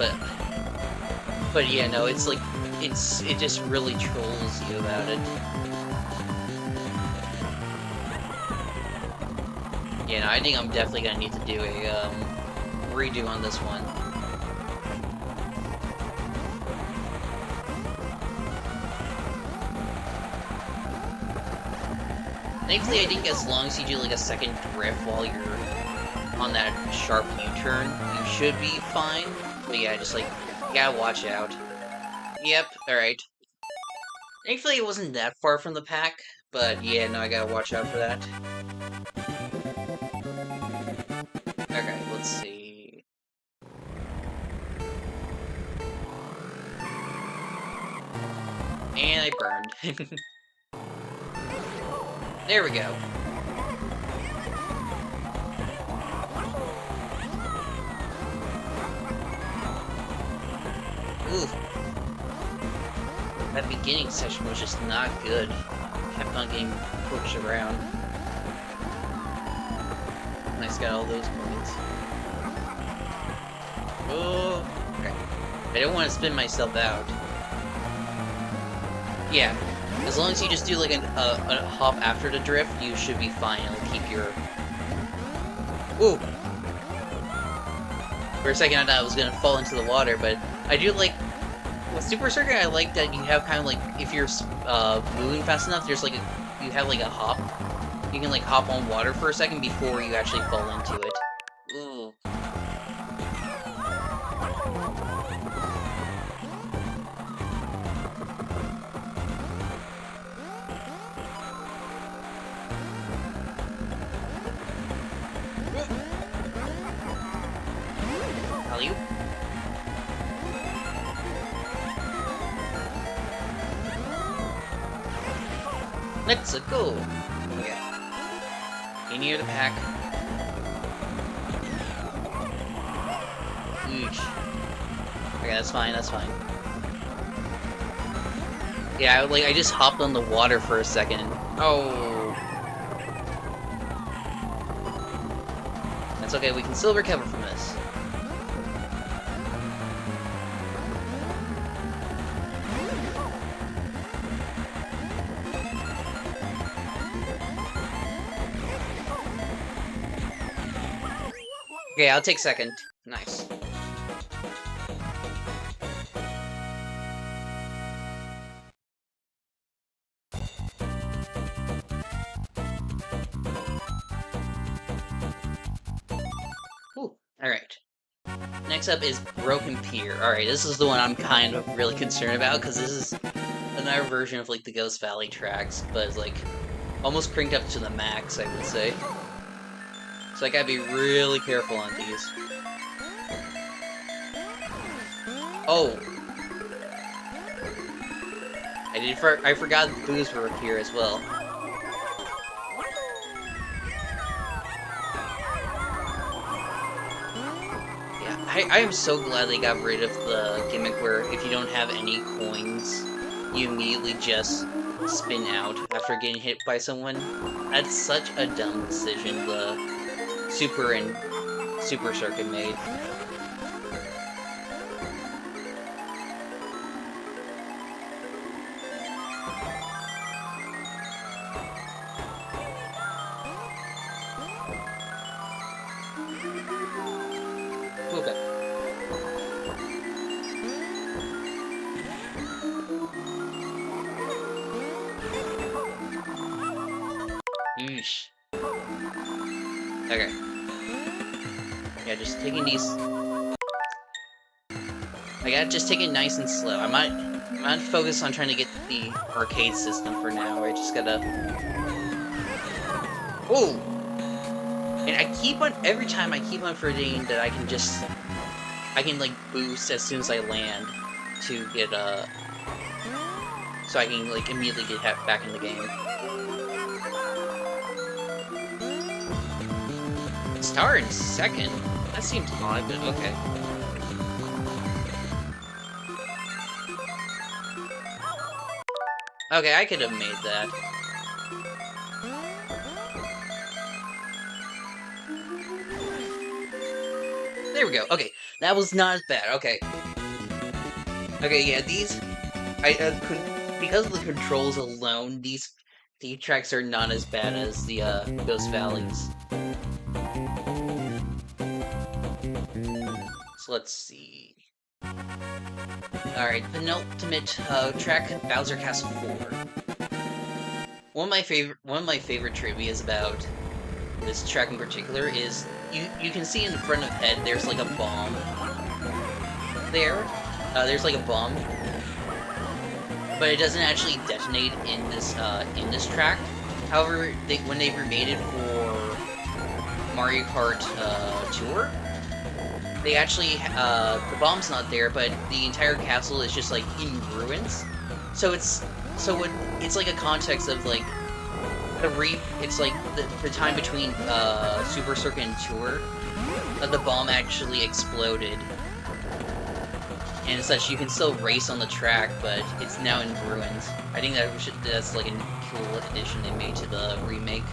but yeah, no, it's like it just really trolls you about it. Yeah, no, I think I'm definitely gonna need to do a redo on this one. Thankfully, I think as long as you do like a second drift while you're on that sharp U-turn, you should be fine. But yeah, just like, you gotta watch out. Yep, alright. Thankfully, it wasn't that far from the pack, but yeah, no, I gotta watch out for that. Okay, let's see. And I burned. There we go. Ooh. That beginning session was just not good. Kept on getting pushed around. Nice, got all those points. Oh, okay. I don't want to spin myself out. Yeah, as long as you just do like a hop after the drift, you should be fine. It'll keep your... Ooh! For a second I thought I was gonna fall into the water, but I do like... With Super Circuit, I like that you have kind of like, if you're moving fast enough, there's like you have like a hop. You can like hop on water for a second before you actually fall into it. Ooh. Alley-oop. Let's go! Okay. In near the pack. Eesh. Okay, that's fine, that's fine. Yeah, I just hopped on the water for a second. Oh. That's okay, we can still recover from this. Okay, I'll take second. Nice. Ooh, alright. Next up is Broken Pier. Alright, this is the one I'm kind of really concerned about, because this is another version of, like, the Ghost Valley tracks, but it's, like, almost cranked up to the max, I would say. So I gotta be really careful on these. Oh! I forgot the booze were here as well. I am so glad they got rid of the gimmick where if you don't have any coins, you immediately just spin out after getting hit by someone. That's such a dumb decision the Super Circuit made. Okay. Yeesh. Okay. Yeah, just taking these. I gotta just take it nice and slow. I'm not focused on trying to get the arcade system for now. I just gotta. Oh! And every time I keep on forgetting that I can like boost as soon as I land to get so I can like immediately get back in the game. Star in second? That seems odd, but okay. Okay, I could have made that. There we go. Okay, that was not as bad. Okay. Okay, yeah, these because of the controls alone, these tracks are not as bad as the Ghost Valleys. So let's see. Alright, penultimate track, Bowser Castle 4. One of my favorite trivias about this track in particular is you can see in the front of head there's like a bomb there. There's like a bomb, but it doesn't actually detonate in this track. However, when they remade it for Mario Kart Tour, they actually the bomb's not there, but the entire castle is just like in ruins. So it's like a context of like it's like the time between Super Circuit and Tour, the bomb actually exploded, and such. You can still race on the track, but it's now in ruins. I think that's like a cool addition they made to the remake.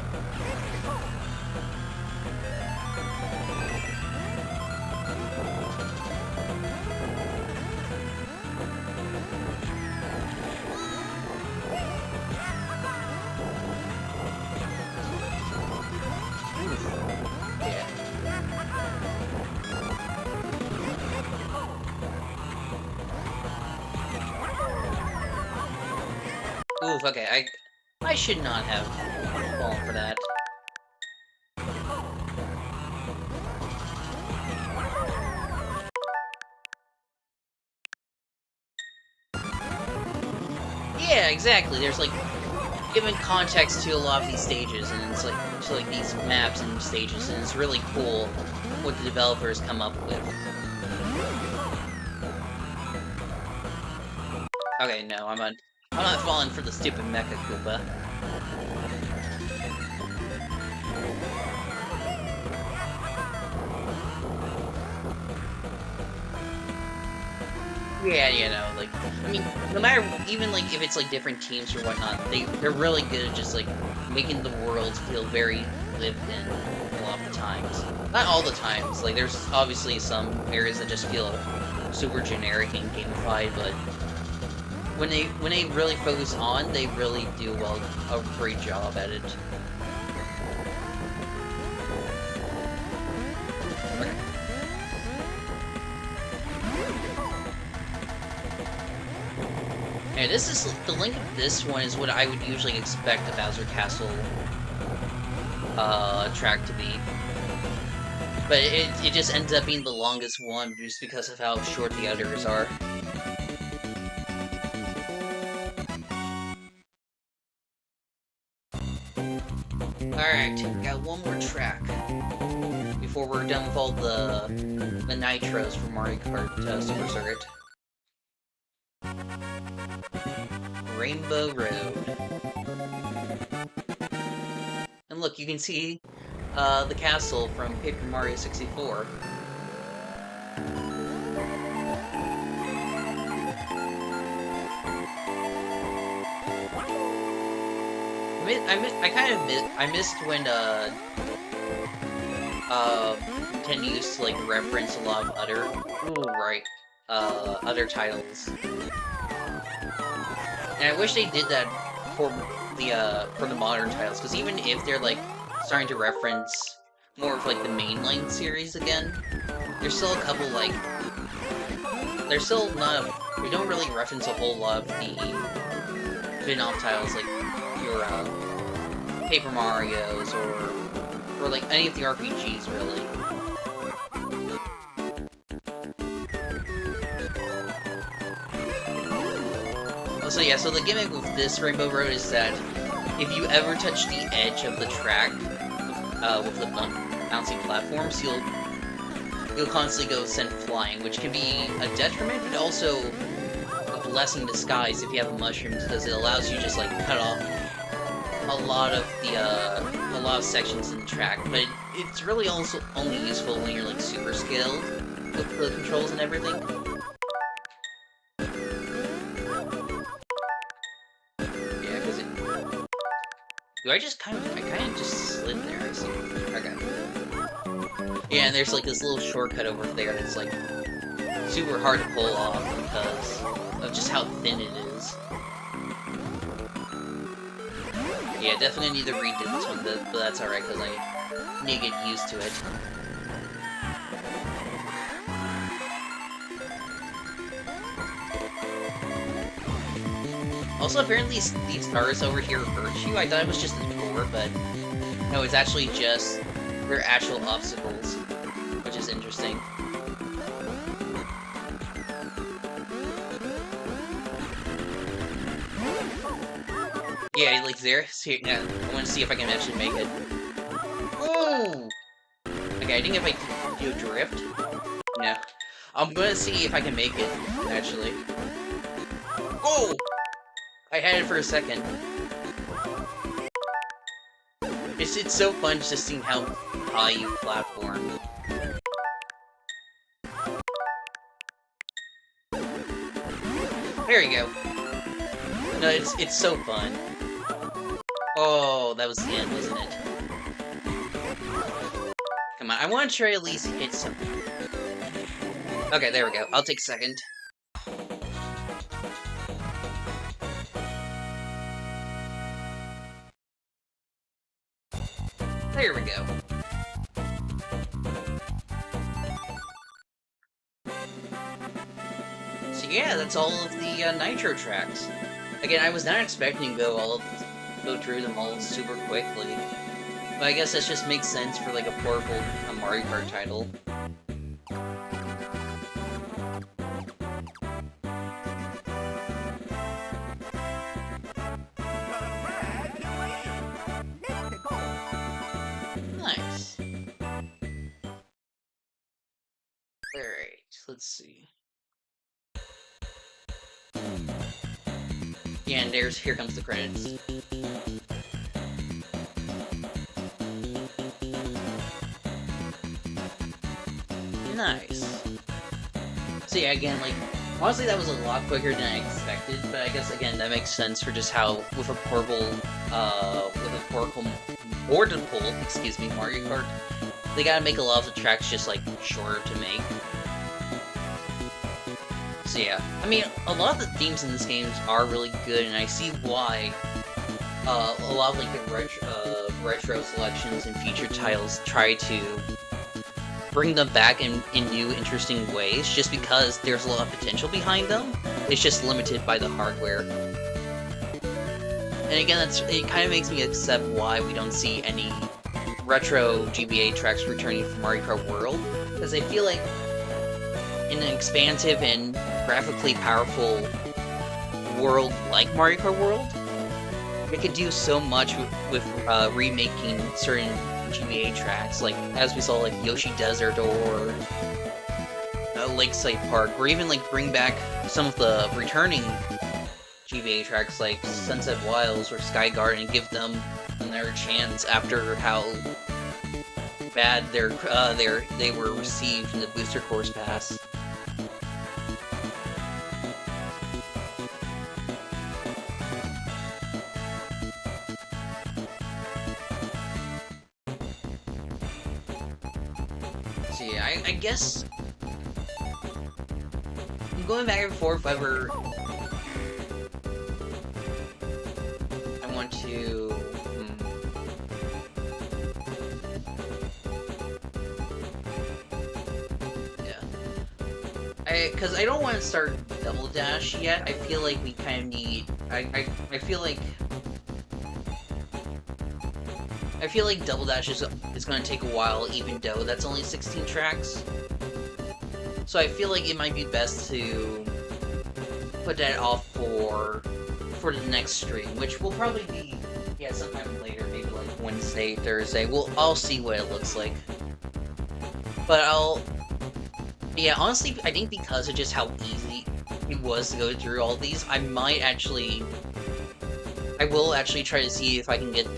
Oof, okay, I should not have fallen for that. Yeah, exactly, there's like, given context to a lot of these stages, and it's like, to like these maps and stages, and it's really cool what the developers come up with. Okay, no, I'm not falling for the stupid Mecha Koopa. Yeah, you know, like, I mean, no matter, even, like, if it's, like, different teams or whatnot, they're really good at just, like, making the worlds feel very lived in a lot of the times. Not all the times, like, there's obviously some areas that just feel super generic and gamified, but when they really focus on, they really do a great job at it. Okay, this is the link of this one is what I would usually expect a Bowser Castle track to be. But it just ends up being the longest one just because of how short the others are. Alright, we got one more track before we're done with all the nitros for Mario Kart Super Circuit. Rainbow Road. And look, you can see the castle from Paper Mario 64. I missed when Nintendo used to like reference a lot of other titles. And I wish they did that for the modern titles, because even if they're like starting to reference more of like the mainline series again, there's still a couple like there's still not we don't really reference a whole lot of the spin-off titles like your Paper Marios or like any of the RPGs really. So yeah, so the gimmick with this Rainbow Road is that if you ever touch the edge of the track with the bouncing platforms, you'll constantly go sent flying, which can be a detriment, but also a blessing in disguise if you have mushrooms, because it allows you to just like cut off a lot of sections in the track. But it's really also only useful when you're like super skilled with the controls and everything. I kind of just slid there, I see. Okay. Yeah, and there's like this little shortcut over there that's like super hard to pull off because of just how thin it is. Yeah, definitely need to redo this one, but that's alright because I need to get used to it. Also, apparently these stars over here hurt you. I thought it was just a door, but no, it's actually just they're actual obstacles, which is interesting. Yeah, like there. See, yeah, I want to see if I can actually make it. Ooh! Okay, I think if I do a drift, no. I'm gonna see if I can make it, actually. Oh! I had it for a second. It's so fun just seeing how high you platform. There you go. No, it's so fun. Oh, that was the end, wasn't it? Come on, I want to try at least hit something. Okay, there we go. I'll take second. There we go. So yeah, that's all of the Nitro tracks. Again, I was not expecting to go through them all super quickly, but I guess that just makes sense for like a portable Mario Kart title. Nice. Alright, let's see. Yeah, and here comes the credits. Nice. So yeah, again, like, honestly that was a lot quicker than I expected, but I guess, again, that makes sense for just how, with a portable Mario Kart, they gotta make a lot of the tracks just, like, shorter to make. So yeah, I mean, a lot of the themes in this game are really good, and I see why a lot of, like, the retro selections and featured titles try to bring them back in new, interesting ways, just because there's a lot of potential behind them. It's just limited by the hardware. And again, it kind of makes me accept why we don't see any retro GBA tracks returning from Mario Kart World, because I feel like in an expansive and graphically powerful world like Mario Kart World, they could do so much with remaking certain GBA tracks, like as we saw, like Yoshi Desert or Lakeside Park, or even like bring back some of the returning GBA tracks like Sunset Wilds or Sky Garden and give them another chance after how bad they were received in the Booster Course Pass. So yeah, I guess I'm going back and forth whether I want to. Because I don't want to start Double Dash yet. I feel like we kind of need. I feel like Double Dash is going to take a while, even though that's only 16 tracks. So I feel like it might be best to put that off for the next stream, which will probably be sometime later, maybe like Wednesday, Thursday. I'll see what it looks like. But honestly, I think because of just how easy it was to go through all these, I will actually try to see if I can get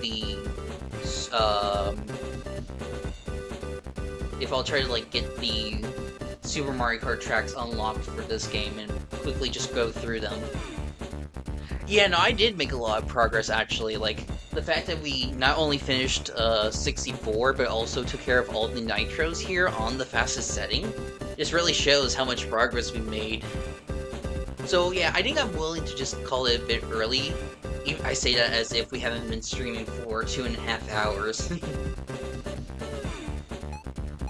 if I'll try to like get the Super Mario Kart tracks unlocked for this game and quickly just go through them. Yeah, no, I did make a lot of progress actually, like the fact that we not only finished 64, but also took care of all the nitros here on the fastest setting. Just really shows how much progress we made. So yeah, I think I'm willing to just call it a bit early. I say that as if we haven't been streaming for 2.5 hours.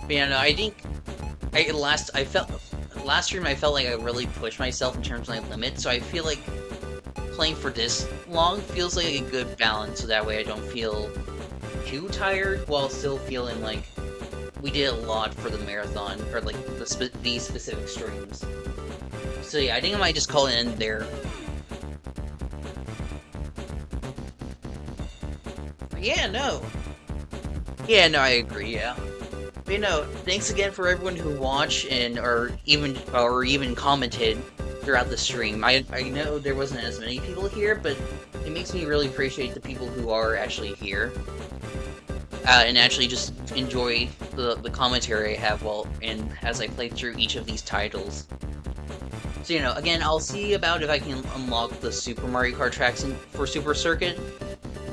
But yeah, no, I think last stream I felt like I really pushed myself in terms of my limit, so I feel like playing for this long feels like a good balance, so that way I don't feel too tired while still feeling like we did a lot for the marathon, or like these specific streams. So yeah, I think I might just call it an end there. Yeah, no, I agree, yeah. But you know, thanks again for everyone who watched or even commented throughout the stream. I know there wasn't as many people here, but it makes me really appreciate the people who are actually here. And actually just enjoy the commentary I have as I play through each of these titles. So you know, again, I'll see about if I can unlock the Super Mario Kart tracks for Super Circuit,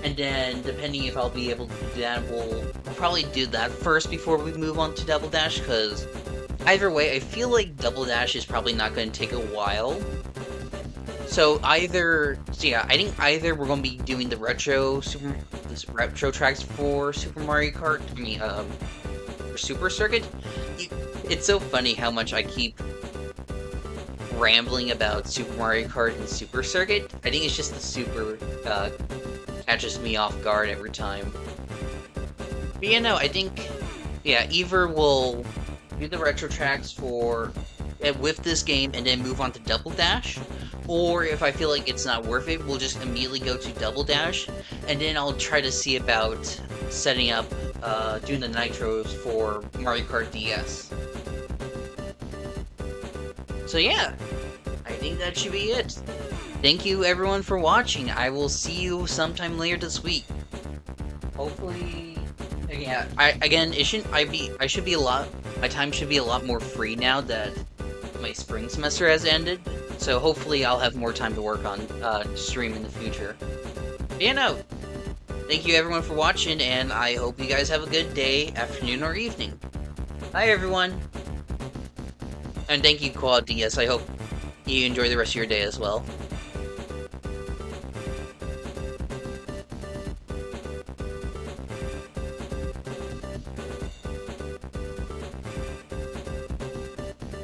and then depending if I'll be able to do that, we'll probably do that first before we move on to Double Dash, because either way, I feel like Double Dash is probably not going to take a while. So I think either we're going to be doing the retro tracks for Super Mario Kart, for Super Circuit. It's so funny how much I keep rambling about Super Mario Kart and Super Circuit. I think it's just the Super catches me off guard every time. But yeah, no, I think, either we'll do the retro tracks with this game and then move on to Double Dash, or if I feel like it's not worth it, we'll just immediately go to Double Dash, and then I'll try to see about setting up, doing the nitros for Mario Kart DS. So yeah, I think that should be it. Thank you everyone for watching. I will see you sometime later this week. Hopefully, yeah. My time should be a lot more free now that my spring semester has ended. So hopefully I'll have more time to work on stream in the future. But yeah, no. Thank you everyone for watching, and I hope you guys have a good day, afternoon, or evening. Bye everyone. And thank you, Quad DS. I hope you enjoy the rest of your day as well.